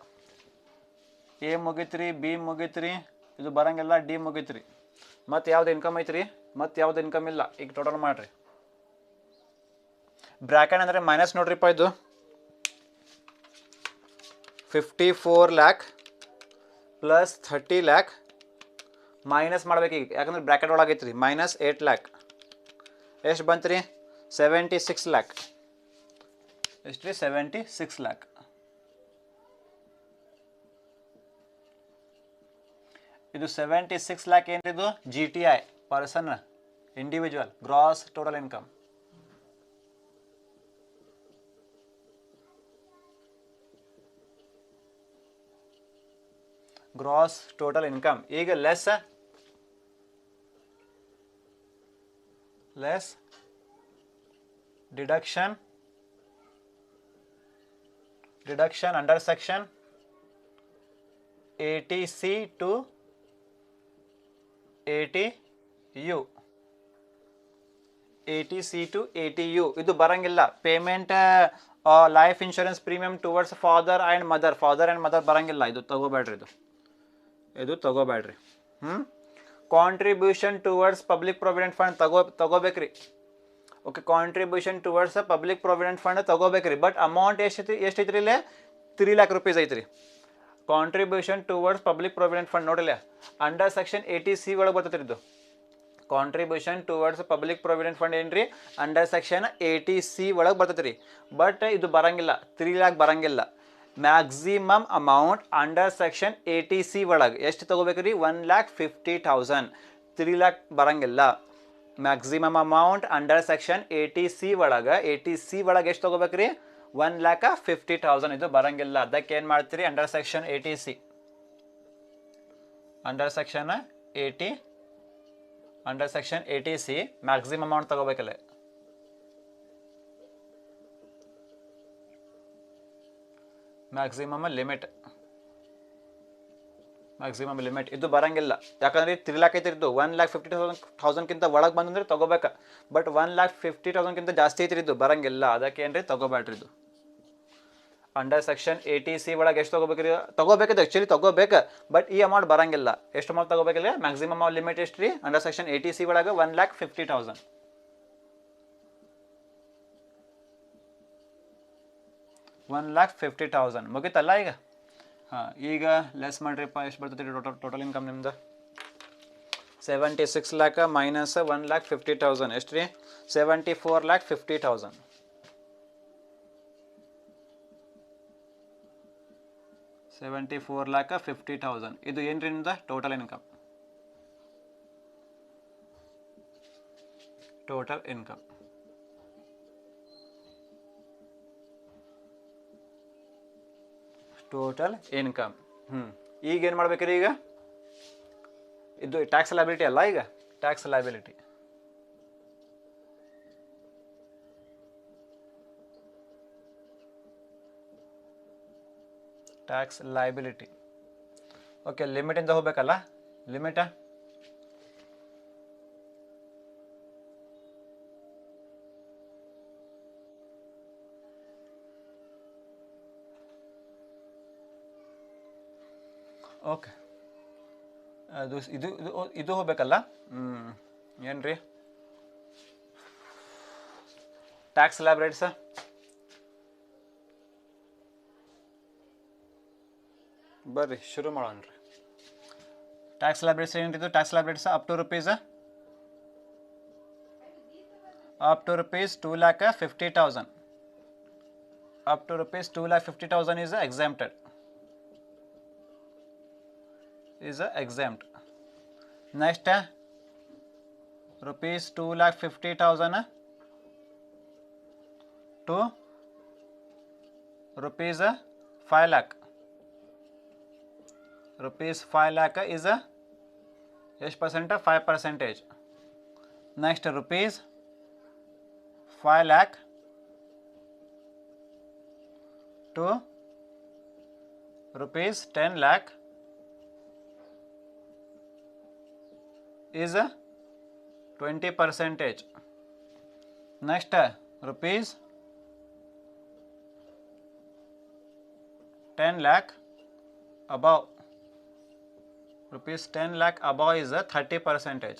A: ಎ ಮುಗಿತ್ರಿ ಬಿ ಮುಗಿತ್ರಿ ಇದು ಬರಂಗಿಲ್ಲ ಡಿ ಮುಗಿತ್ರಿ ಮತ್ತು ಯಾವ್ದು ಇನ್ಕಮ್ ಐತ್ರಿ ಮತ್ತು ಯಾವ್ದು ಇನ್ಕಮ್ ಇಲ್ಲ ಈಗ ಟೋಟಲ್ ಮಾಡಿರಿ ಬ್ರಾಕೆಟ್ ಅಂದರೆ ಮೈನಸ್ ನೋಡ್ರಿಪ್ಪ ಇದು 54 lakh ಪ್ಲಸ್ 30 lakh ಮೈನಸ್ ಮಾಡ್ಬೇಕು ಈಗ ಯಾಕಂದ್ರೆ ಬ್ರಾಕೆಟ್ ಒಳಗೈತ್ರಿ ಮೈನಸ್ 8 lakh ಎಷ್ಟು ಬಂತ್ರಿ 76 lakh ಎಷ್ಟು ರೀ 76 lakh ಇದು 76 lakh ಏನಿದು G T I person individual gross total income gross total income ಈಗ less deduction under section 80C to 80U 80C to 80U ಇದು ಬರಂಗಿಲ್ಲ payment life insurance premium towards father and mother ಬರಂಗಿಲ್ಲ ಇದು ತಗೋಬೇಡ್ರಿ ಇದು ತಗೋಬೇಡ್ರಿ contribution towards public provident fund ತಗೋಬೇಕ್ರಿ okay contribution towards public provident fund ತಗೋಬೇಕ್ರಿ ಬಟ್ ಅಮೌಂಟ್ ಎಷ್ಟೈತ್ರಿ ಇಲ್ಲೇ 3 lakh rupees ಐತ್ರಿ contribution towards public provident fund ನೋಡಿಲ್ಲ ಅಂಡರ್ ಸೆಕ್ಷನ್ 80C ಒಳಗೆ ಬರ್ತೈತ್ರಿ ಇದು contribution towards public provident fund ಏನ್ರಿ ಅಂಡರ್ ಸೆಕ್ಷನ್ 80C ಒಳಗೆ ಬರ್ತೈತ್ರಿ ಬಟ್ ಇದು ಬರಂಗಿಲ್ಲ 3 lakh ಬರಂಗಿಲ್ಲ maximum amount under section 80C ಒಳಗೆ ಎಷ್ಟು ತಗೋಬೇಕ್ರಿ 1,50,000 3 lakh ಬರಂಗಿಲ್ಲ maximum amount under section 80C ಒಳಗೆ ಎಷ್ಟು ತಗೋಬೇಕ್ರಿ 1,50,000 ಇದು ಬರಂಗಿಲ್ಲ ಅದಕ್ಕೆ ಏನು ಮಾಡ್ತೀರಿ under section 80C under section 80C maximum amount ತಗೋಬೇಕಲ್ಲ ಮ್ಯಾಕ್ಸಿಮಮ್ ಲಿಮಿಟ್ ಇದು ಬರಂಗಿಲ್ಲ ಯಾಕಂದ್ರೆ 3 lakh ಐತಿ ಇದು 1,50,000 ಒಳಗೆ ಬಂದಂದ್ರೆ ತಗೋಬೇಕು ಬಟ್ 1,50,000 ಜಾಸ್ತಿ ಐತ್ರಿ ಇದು ಬರಂಗಿಲ್ಲ ಅದಕ್ಕೆ ಏನ್ರಿ ತಗೋಬೇಡ್ರಿ ಇದು ಅಂಡರ್ ಸೆಕ್ಷನ್ 80C ಒಳಗೆ ಎಷ್ಟು ತಗೋಬೇಕಿದೆ ಆ್ಯಕ್ಚುಲಿ ತಗೋಬೇಕು ಬಟ್ ಈ ಅಮೌಂಟ್ ಬರಂಗಿಲ್ಲ ಎಷ್ಟು ಅಮೌಂಟ್ ತಗೋಬೇಕಿಲ್ಲ ಮ್ಯಾಕ್ಸಿಮಮ್ ಲಿಮಿಟ್ ಎಷ್ಟು ರೀ ಅಂಡರ್ ಸೆಕ್ಷನ್ 80C ಒಳಗೆ 1,50,000 1,50,000 ಮುಗಿತಲ್ಲ ಈಗ ಹಾಂ ಈಗ ಲೆಸ್ ಮಾಡಿರಿಪ್ಪ ಎಷ್ಟು ಬರ್ತೈತಿ ಟೋಟಲ್ ಇನ್ಕಮ್ ನಿಮ್ದು 76 lakh ಮೈನಸ್ 1,50,000 ಎಷ್ಟು ರೀ 74,50,000 74,50,000 ಇದು ಏನ್ರಿ ನಿಮ್ದು ಟೋಟಲ್ ಇನ್ಕಮ್ ಈಗ ಏನು ಮಾಡ್ಬೇಕ್ರಿ ಈಗ ಇದು ಟ್ಯಾಕ್ಸ್ ಲಯಬಿಲಿಟಿ ಅಲ್ಲ ಈಗ ಟ್ಯಾಕ್ಸ್ ಲಯಬಿಲಿಟಿ ಓಕೆ ಲಿಮಿಟಿಂದ ಹೋಗ್ಬೇಕಲ್ಲ ಲಿಮಿಟ ಓಕೆ ಅದು ಇದು ಹೋಗ್ಬೇಕಲ್ಲ ಏನ್ರಿ ಟ್ಯಾಕ್ಸ್ ಲಯಬಿಲಿಟೀಸ್ ಬರ್ರಿ ಶುರು ಮಾಡೋಣ್ರಿ ಟ್ಯಾಕ್ಸ್ ಲಯಬಿಲಿಟೀಸ್ ಏನಿದ್ದು tax liabilities up to rupees 2,50,000 up to rupees 2,50,000 is exempted next rupees 2,50,000 to rupees 5 lakh. Rupees 5 lakh is a ಎಷ್ಟು percent 5%. Next rupees 5 lakh to rupees 10 lakh is a 20%. Next rupees 10 lakh above, rupees 10 lakh above is a 30%.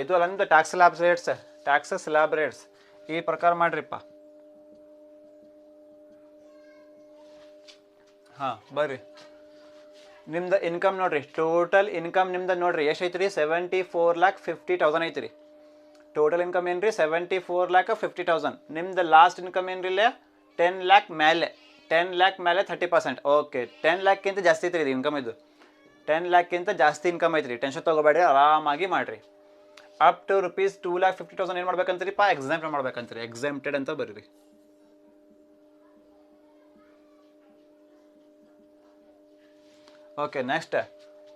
A: ಇದು ಅಲ್ಲ ನಿಮ್ದು tax slab rates, tax slab rates ಈ ಪ್ರಕಾರ ಮಾಡ್ರಿಪ್ಪ. ಹಾಂ ಬರ್ರಿ, ನಿಮ್ದು income ನೋಡ್ರಿ, ಟೋಟಲ್ ಇನ್ಕಮ್ ನಿಮ್ದು ನೋಡ್ರಿ ಎಷ್ಟು ಐತ್ರಿ, 74,50,000 ಐತ್ರಿ. ಟೋಟಲ್ ಇನ್ಕಮ್ ಏನು ರೀ 74,50,000. ನಿಮ್ದು ಲಾಸ್ಟ್ ಇನ್ಕಮ್ ಏನು ರೀ ಇಲ್ಲೇ 10 lakh ಮೇಲೆ, 10 lakh ಮೇಲೆ 30%. ಓಕೆ, 10 lakhಕ್ಕಿಂತ ಜಾಸ್ತಿ ಐತ್ರಿ ಇದು ಇನ್ಕಮ್. ಇದು 10 lakhಕ್ಕಿಂತ ಜಾಸ್ತಿ ಇನ್ಕಮ್ ಐತ್ರಿ, ಟೆನ್ಷನ್ ತೊಗೋಬೇಡಿ, ಆರಾಮಾಗಿ ಮಾಡಿರಿ. ಅಪ್ ಟು rupees 2,50,000 ಏನು ಮಾಡ್ಬೇಕಂತೀರಿಪ್ಪ, ಎಕ್ಸಾಮ್ಟ್ ಮಾಡ್ಬೇಕಂತೀರಿ, ಎಕ್ಸಾಮ್ಟೆಡ್ ಅಂತ ಬರ್ರಿ. Okay, next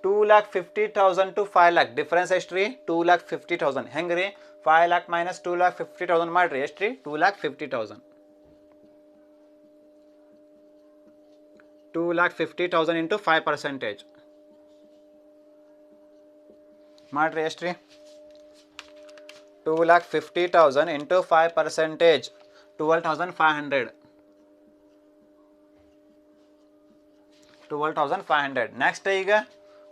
A: 2,50,000 to 5 lakh difference ಎಷ್ಟು ರೀ, 2,50,000. ಹೆಂಗೆ ರೀ, 5 lakh ಮೈನಸ್ 2,50,000 ಮಾಡಿರಿ, ಎಷ್ಟು ರೀ 2,50,000. 2,50,000 ಇಂಟು 5% ಮಾಡಿರಿ, ಎಷ್ಟು ರೀ 2,50,000 ಇಂಟು 5%, 12,500. 12,500. ನೆಕ್ಸ್ಟ್ ಈಗ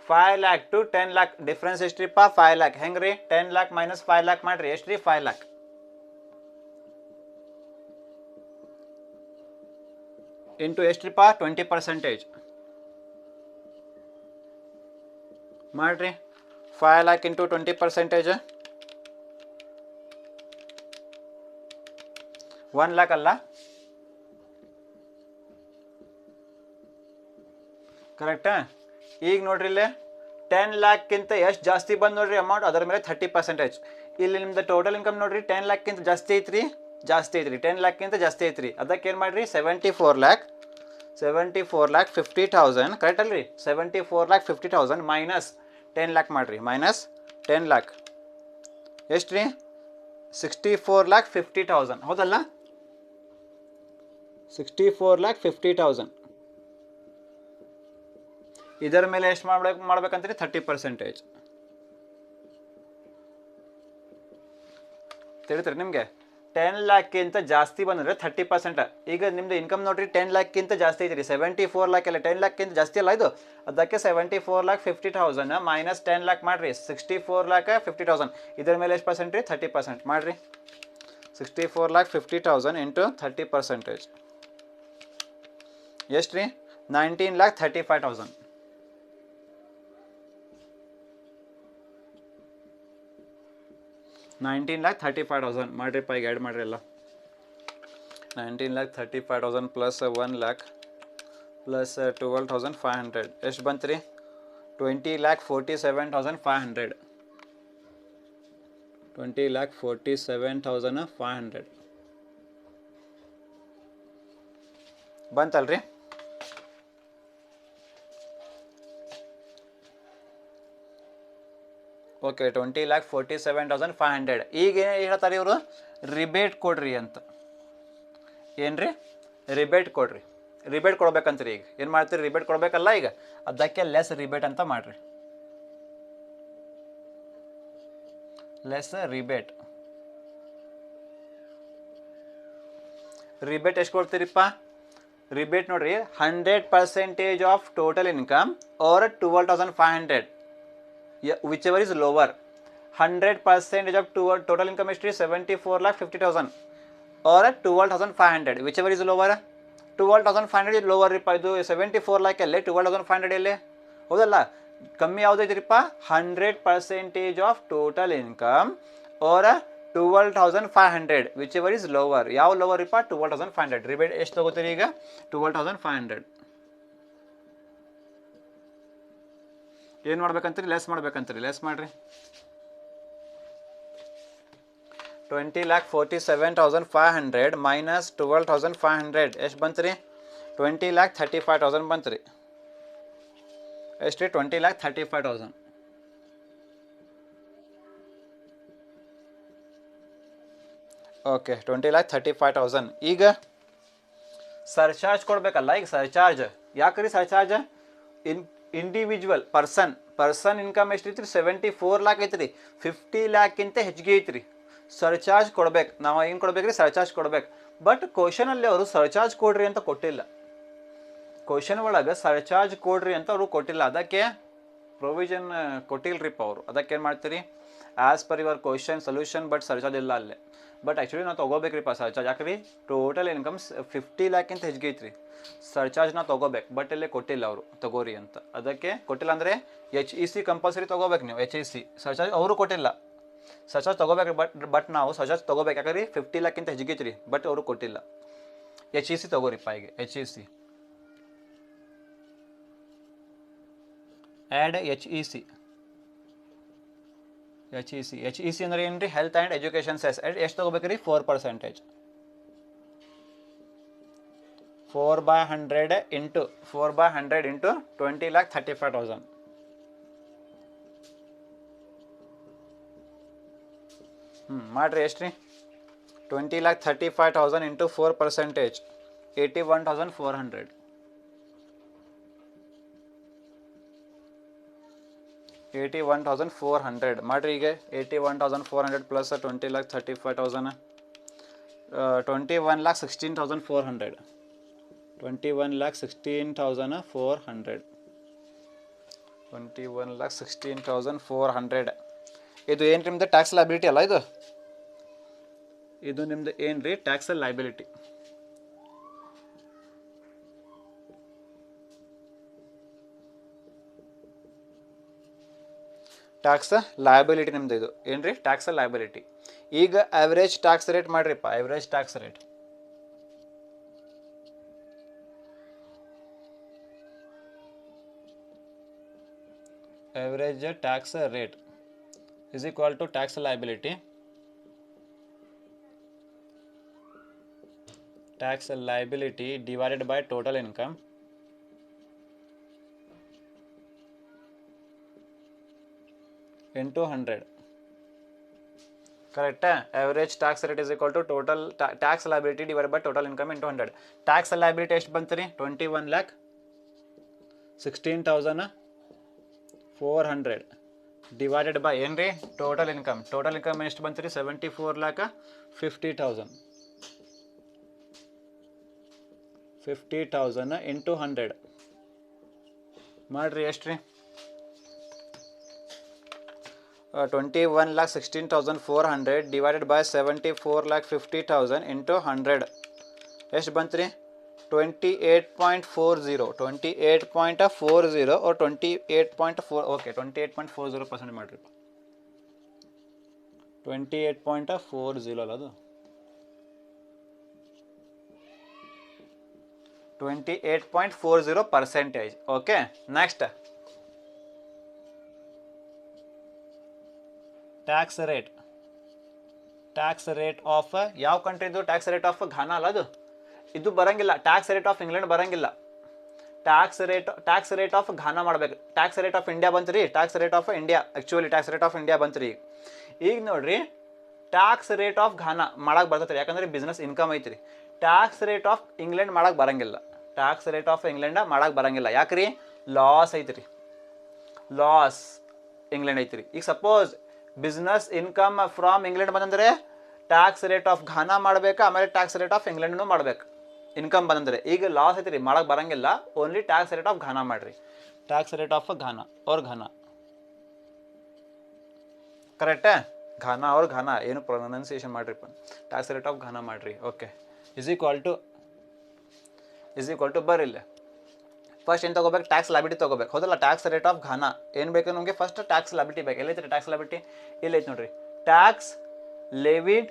A: 5 lakh to 10 lakh ಡಿಫ್ರೆನ್ಸ್ ಎಷ್ಟು ರೀಪ್ಪ, 5 lakh. ಹೆಂಗೆ ರೀ 10 lakh ಮೈನಸ್ 5 lakh ಮಾಡಿರಿ, ಎಷ್ಟು ರೀ 5 lakh. ಇಂಟು ಎಷ್ಟು ರೀಪ್ಪ 20% ಮಾಡಿರಿ. 5 lakh ಇಂಟು 20% 1 lakh ಅಲ್ಲ, ಕರೆಕ್ಟಾ. ಈಗ ನೋಡ್ರಿ ಇಲ್ಲಿ 10 lakhಕ್ಕಿಂತ ಎಷ್ಟು ಜಾಸ್ತಿ ಬಂದು ನೋಡ್ರಿ ಅಮೌಂಟ್, ಅದರ ಮೇಲೆ 30%. ಇಲ್ಲಿ ನಿಮ್ದು ಟೋಟಲ್ ಇನ್ಕಮ್ ನೋಡ್ರಿ 10 lakhಕ್ಕಿಂತ ಜಾಸ್ತಿ ಐತ್ರಿ, ಜಾಸ್ತಿ ಐತ್ರಿ, 10 lakhಕ್ಕಿಂತ ಜಾಸ್ತಿ ಐತ್ರಿ. ಅದಕ್ಕೆ ಏನು ಮಾಡಿರಿ 74,50,000 ಕರೆಕ್ಟ್ ಅಲ್ರಿ, 74,50,000 ಮೈನಸ್ 10 lakh ಮಾಡಿರಿ, ಮೈನಸ್ 10 lakh ಎಷ್ಟು ರೀ 64,50,000. ಹೌದಲ್ಲ, 64,50,000. ಇದರ ಮೇಲೆ ಎಷ್ಟು ಮಾಡ್ಬೇಕಂತೀರಿ 30%. ತಿಳಿತ್ರಿ ನಿಮಗೆ. 10 lakhಕ್ಕಿಂತ ಜಾಸ್ತಿ ಬಂದರೆ 30%. ಈಗ ನಿಮ್ದು ಇನ್ಕಮ್ ನೋಡ್ರಿ 10 lakhಕ್ಕಿಂತ ಜಾಸ್ತಿ ಐತ್ರಿ, 74 lakh ಅಲ್ಲ, 10 lakhಕ್ಕಿಂತ ಜಾಸ್ತಿ ಅಲ್ಲ ಇದು. ಅದಕ್ಕೆ 74,50,000 ಮೈನಸ್ 10 lakh ಮಾಡಿರಿ, 64,50,000. ಇದರ ಮೇಲೆ ಎಷ್ಟು ಪರ್ಸೆಂಟ್ ರೀ 30% ಮಾಡಿರಿ. 64,50,000 ಇಂಟು 30% ಎಷ್ಟು ರೀ 19,35,000. 19,35,000 ಮಾಡಿರಿಪ್ಪ, ಈಗ ಆ್ಯಡ್ ಮಾಡಿರಿ ಎಲ್ಲ. 19,35,000 ಪ್ಲಸ್ 1 lakh ಪ್ಲಸ್ 12,500 ಎಷ್ಟು ಬಂತು ರೀ 20,47,500. 20,47,500 ಬಂತಲ್ರಿ. ಓಕೆ, 20,47,500. ಈಗ ಏನು ಹೇಳ್ತಾರೆ ಇವರು, ರಿಬೇಟ್ ಕೊಡ್ರಿ ಅಂತ. ಏನು ರೀ ರಿಬೇಟ್ ಕೊಡ್ರಿ, ರಿಬೇಟ್ ಕೊಡ್ಬೇಕಂತ್ರಿ. ಈಗ ಏನು ಮಾಡ್ತೀರಿ, ರಿಬೇಟ್ ಕೊಡಬೇಕಲ್ಲ, ಈಗ ಅದಕ್ಕೆ ಲೆಸ್ ರಿಬೇಟ್ ಅಂತ ಮಾಡಿರಿ. Less rebate. ರಿಬೇಟ್ ಎಷ್ಟು ಕೊಡ್ತೀರಿಪ್ಪ, ರಿಬೇಟ್ ನೋಡ್ರಿ 100% of total income or 12,500, whichever is lower. 100% of total income is 74,50,000 or 12,500, whichever is lower. 12,500 is lower ರೀಪ್ಪ, ಇದು 74 lakh ಅಲ್ಲೇ 12,500 ಎಲ್ಲೇ, ಹೌದಲ್ಲ. ಕಮ್ಮಿ ಯಾವುದೈತಿರಿಪ್ಪ, 100% of total income or 12,500, whichever is lower. ಯಾವ ಲೋವರ್ ರೀಪ್ಪ 12,500. ರಿಬೇಟ್ ಎಷ್ಟು ತಗೋತೀರಿ ಈಗ 12,500. ಏನು ಮಾಡ್ಬೇಕಂತೀರಿ, ಲೆಸ್ ಮಾಡ್ಬೇಕಂತೀರಿ, ಲೆಸ್ ಮಾಡಿರಿ. 20,47,500 ಮೈನಸ್ 12,500 ಎಷ್ಟು ಬಂತು ರೀ? 20,35,000 ಬಂತು ರೀ. ಎಷ್ಟು ರೀ? 20,35,000. ಓಕೆ, 20,35,000. ಈಗ ಸರ್ಚಾರ್ಜ್ ಕೊಡಬೇಕಲ್ಲ. ಈಗ ಸರ್ಚಾರ್ಜ್ ಯಾಕ್ರಿ? ಸರ್ಚಾರ್ಜ್ ಇಂಡಿವಿಜುವಲ್ ಪರ್ಸನ್ ಇನ್ಕಮ್ ಎಷ್ಟು ಐತ್ರಿ? 74 lakh ಐತ್ರಿ. 50 lakh ಹೆಚ್ಚಿಗೆ ಐತ್ರಿ. ಸರ್ಚಾರ್ಜ್ ಕೊಡ್ಬೇಕು. ನಾವು ಏನು ಕೊಡ್ಬೇಕ್ರಿ? ಸರ್ಚಾರ್ಜ್ ಕೊಡ್ಬೇಕು. ಬಟ್ ಕ್ವಶನಲ್ಲಿ ಅವರು ಸರ್ಚಾರ್ಜ್ ಕೊಡ್ರಿ ಅಂತ ಕೊಟ್ಟಿಲ್ಲ. ಕ್ವಶನ್ ಒಳಗೆ ಸರ್ಚಾರ್ಜ್ ಕೊಡ್ರಿ ಅಂತ ಅವರು ಕೊಟ್ಟಿಲ್ಲ. ಅದಕ್ಕೆ ಪ್ರೊವಿಷನ್ ಕೊಟ್ಟಿಲ್ರಿಪ್ಪ ಅವರು. ಅದಕ್ಕೆ ಏನು ಮಾಡ್ತೀರಿ? As per your question solution, but surcharge ಇಲ್ಲ ಅಲ್ಲೇ. ಬಟ್ ಆ್ಯಕ್ಚುಲಿ ನಾವು ತೊಗೋಬೇಕ್ರಿಪ್ಪ ಸರ್ಚಾರ್ಜ್. ಯಾಕ್ರಿ? ಟೋಟಲ್ ಇನ್ಕಮ್ 50 lakh ಹೆಚ್ಚಿಗೆ ಐತ್ರಿ. ಸರ್ಚಾರ್ಜ್ ನಾವು ತೊಗೋಬೇಕು. ಬಟ್ ಇಲ್ಲೇ ಕೊಟ್ಟಿಲ್ಲ ಅವರು ತಗೋರಿ ಅಂತ. ಅದಕ್ಕೆ ಕೊಟ್ಟಿಲ್ಲ ಅಂದರೆ HEC ಕಂಪಲ್ಸರಿ ತೊಗೋಬೇಕು ನೀವು. HEC ಸರ್ಚಾರ್ಜ್ ಅವರು ಕೊಟ್ಟಿಲ್ಲ. ಸರ್ಚಾರ್ಜ್ ತೊಗೋಬೇಕು. ಬಟ್ ನಾವು ಸರ್ಚಾರ್ಜ್ ತೊಗೋಬೇಕು. ಯಾಕಂದ್ರೆ 50 lakh ಹೆಚ್ಚಿಗೆ ಐತ್ರಿ. ಬಟ್ ಅವರು ಕೊಟ್ಟಿಲ್ಲ. HEC ತೊಗೋರಿಪ್ಪ. ಈಗ HEC ಆ್ಯಡ್ HEC ಅಂದ್ರೆ ಏನು ರೀ? Health and education cess. ಎಷ್ಟು ತೊಗೋಬೇಕು ರೀ? 4%. 4/100 ಇಂಟು 20,35,000. ಮಾಡಿರಿ. ಎಷ್ಟು ರೀ? 20,35,000 ಇಂಟು 4%, 81,400. 81,400 ಮಾಡಿರಿ. ಈಗ 81,400 ಪ್ಲಸ್ 20,35,000, 21,16,400. 21,16,400. 21,16,400. ಇದು ಏನು ರೀ? ನಿಮ್ದು ಟ್ಯಾಕ್ಸ್ ಲೈಬಿಲಿಟಿ ಅಲ್ಲ ಇದು? ಇದು ನಿಮ್ದು ಏನು ರೀ? Tax liability. ಟ್ಯಾಕ್ಸ್ ಲಯಬಿಲಿಟಿ ನಿಮ್ದು. ಇದು ಏನು ರೀ? Tax liability. ಈಗ ಆವ್ರೇಜ್ ಟ್ಯಾಕ್ಸ್ ರೇಟ್ ಮಾಡಿರಿಪ್ಪ. Average tax rate is equal to tax liability. Tax liability divided by total income into 100. Correct? Average tax rate is equal to total tax liability divided by total income into 100. Tax liability ಎಷ್ಟು ಬಂತು ರೀ? 21,16,400 divided by ಏನು ರೀ? Total income. Total income ಎಷ್ಟು ಬಂತು ರೀ? 74,50,000. 50,000 into 100 ಮಾಡಿರಿ. ಎಷ್ಟು ರೀ? 21,16,400 ಡಿವೈಡೆಡ್ ಬೈ 74,50,000 ಇಂಟು 100 ಎಷ್ಟು ಬಂತು ರೀ? 28.40. 28.40 or 28.4. ಓಕೆ, 28.40% ಮಾಡಿರಿ. 28.40 ಅಲ್ಲ ಅದು? 28.40%. Okay, next tax rate. Tax rate of ಯಾವ ಕಂಟ್ರಿದು? ಟ್ಯಾಕ್ಸ್ ರೇಟ್ ಆಫ್ ಘಾನಾ ಅಲ್ಲ ಅದು? ಇದು ಬರಂಗಿಲ್ಲ. ಟ್ಯಾಕ್ಸ್ ರೇಟ್ ಆಫ್ ಇಂಗ್ಲೆಂಡ್ ಬರಂಗಿಲ್ಲ. ಟ್ಯಾಕ್ಸ್ ರೇಟ್ ಆಫ್ ಘಾನಾ ಮಾಡಬೇಕು. ಟ್ಯಾಕ್ಸ್ ರೇಟ್ ಆಫ್ ಇಂಡಿಯಾ ಬಂತು ರೀ. Tax rate of India actually tax rate of India ಬಂತು ರೀ. ಈಗ ನೋಡ್ರಿ, ಟ್ಯಾಕ್ಸ್ ರೇಟ್ ಆಫ್ ಘಾನಾ ಮಾಡಕ್ಕೆ ಬರ್ತೈತೆ ಯಾಕಂದ್ರೆ ಬಿಸ್ನೆಸ್ ಇನ್ಕಮ್ ಐತ್ರಿ. ಟ್ಯಾಕ್ಸ್ ರೇಟ್ ಆಫ್ ಇಂಗ್ಲೆಂಡ್ ಮಾಡಕ್ಕೆ ಬರಂಗಿಲ್ಲ. ಟ್ಯಾಕ್ಸ್ ರೇಟ್ ಆಫ್ ಇಂಗ್ಲೆಂಡ್ ಮಾಡಕ್ಕೆ ಬರಂಗಿಲ್ಲ. ಯಾಕ್ರಿ? ಲಾಸ್ ಐತ್ರಿ. ಲಾಸ್ ಇಂಗ್ಲೆಂಡ್ ಐತ್ರಿ. ಈಗ suppose business income from England ಬಂದಂದ್ರೆ ಟ್ಯಾಕ್ಸ್ ರೇಟ್ ಆಫ್ ಘಾನಾ ಮಾಡಬೇಕು, ಆಮೇಲೆ ಟ್ಯಾಕ್ಸ್ ರೇಟ್ ಆಫ್ ಇಂಗ್ಲೆಂಡ್ನು ಮಾಡ್ಬೇಕು ಇನ್ಕಮ್ ಬಂದಂದ್ರೆ. ಈಗ ಲಾಸ್ ಐತ್ರಿ, ಮಾಡಕ್ಕೆ ಬರಂಗಿಲ್ಲ. Only tax rate of Ghana ಮಾಡಿರಿ. ಟ್ಯಾಕ್ಸ್ ರೇಟ್ ಆಫ್ ಘಾನಾ ಅವ್ರ ಘಾನಾ. ಕರೆಕ್ಟಾ? ಘಾನಾ ಅವ್ರ ಘಾನಾ ಏನು ಪ್ರೊನೌನ್ಸಿಯೇಷನ್ ಮಾಡಿರಿಪ್ಪ. ಟ್ಯಾಕ್ಸ್ ರೇಟ್ ಆಫ್ ಘಾನಾ ಮಾಡಿರಿ. ಓಕೆ, ಇಸ್ ಈಕ್ವಲ್ ಟು ಬರಿಲ್ಲ. ಫಸ್ಟ್ ಏನು ತೊಗೋಬೇಕು? ಟ್ಯಾಕ್ಸ್ ಲೈಬಿಲಿಟಿ ತೊಗೋಬೇಕು. ಹೌದಲ್ಲ? ಟ್ಯಾಕ್ಸ್ ರೇಟ್ ಆಫ್ ಘಾನಾ ಏನು ಬೇಕು ನಮಗೆ? ಫಸ್ಟ್ ಟ್ಯಾಕ್ಸ್ ಲೈಬಿಲಿಟಿ ಬೇಕು. ಎಲ್ಲೈತ್ರಿ ಟ್ಯಾಕ್ಸ್ ಲೈಬಿಲಿಟಿ? ಇಲ್ಲೈತೆ ನೋಡ್ರಿ. ಟ್ಯಾಕ್ಸ್ ಲೆವಿಡ್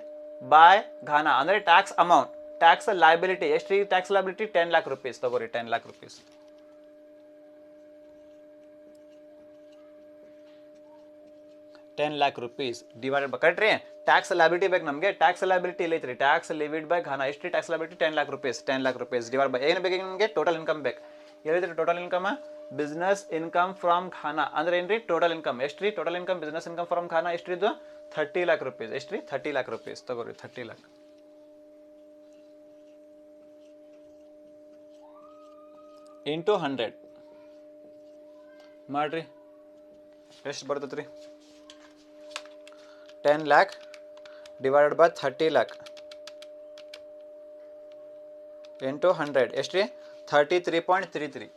A: ಬೈ ಘಾನಾ ಅಂದರೆ ಟ್ಯಾಕ್ಸ್ ಅಮೌಂಟ್. ಟ್ಯಾಕ್ಸ್ ಲೈಬಿಲಿಟಿ ಎಷ್ಟು ರೀ? ಟ್ಯಾಕ್ಸ್ ಲೈಬಿಲಿಟಿ 10 lakh rupees ತಗೋರಿ. 10 lakh rupees. 10 lakh rupees divided by correct ರೀ ಟ್ಯಾಕ್ಸ್ ಲೈಬಿಲಿಟಿ ಬೇಕು ನಮಗೆ ಟ್ಯಾಕ್ಸ್ ಲೈಬಿಲಿಟಿ ಇಲ್ಲ ಐತ್ರಿ ಟ್ಯಾಕ್ಸ್ ಲಿವಿಡ್ ಬೈ ಘಾನಾ ಎಷ್ಟು tax liability 10 lakh rupees divide by ಏನು ಬೇಕು ನಮಗೆ ಟೋಟಲ್ ಇನ್ಕಮ್ ಬೇಕು ಹೇಳಿದ್ರಿ total income business income from Ghana ಅಂದ್ರೆ ಏನ್ರಿ ಟೋಟಲ್ ಇನ್ಕಮ್ ಎಷ್ಟು ರೀ total income business income from Ghana ಎಷ್ಟು ಇದು 30 lakh rupees ಎಷ್ಟು ರೀ 30 lakh rupees ತಗೋರಿ 30 lakh ಇಂಟು 100 ಮಾಡ್ರಿ ಎಷ್ಟು ಬರ್ತೈತೆ ರೀ 10 lakh divided by 30 lakh into 100 ಎಷ್ಟು ರೀ 33.33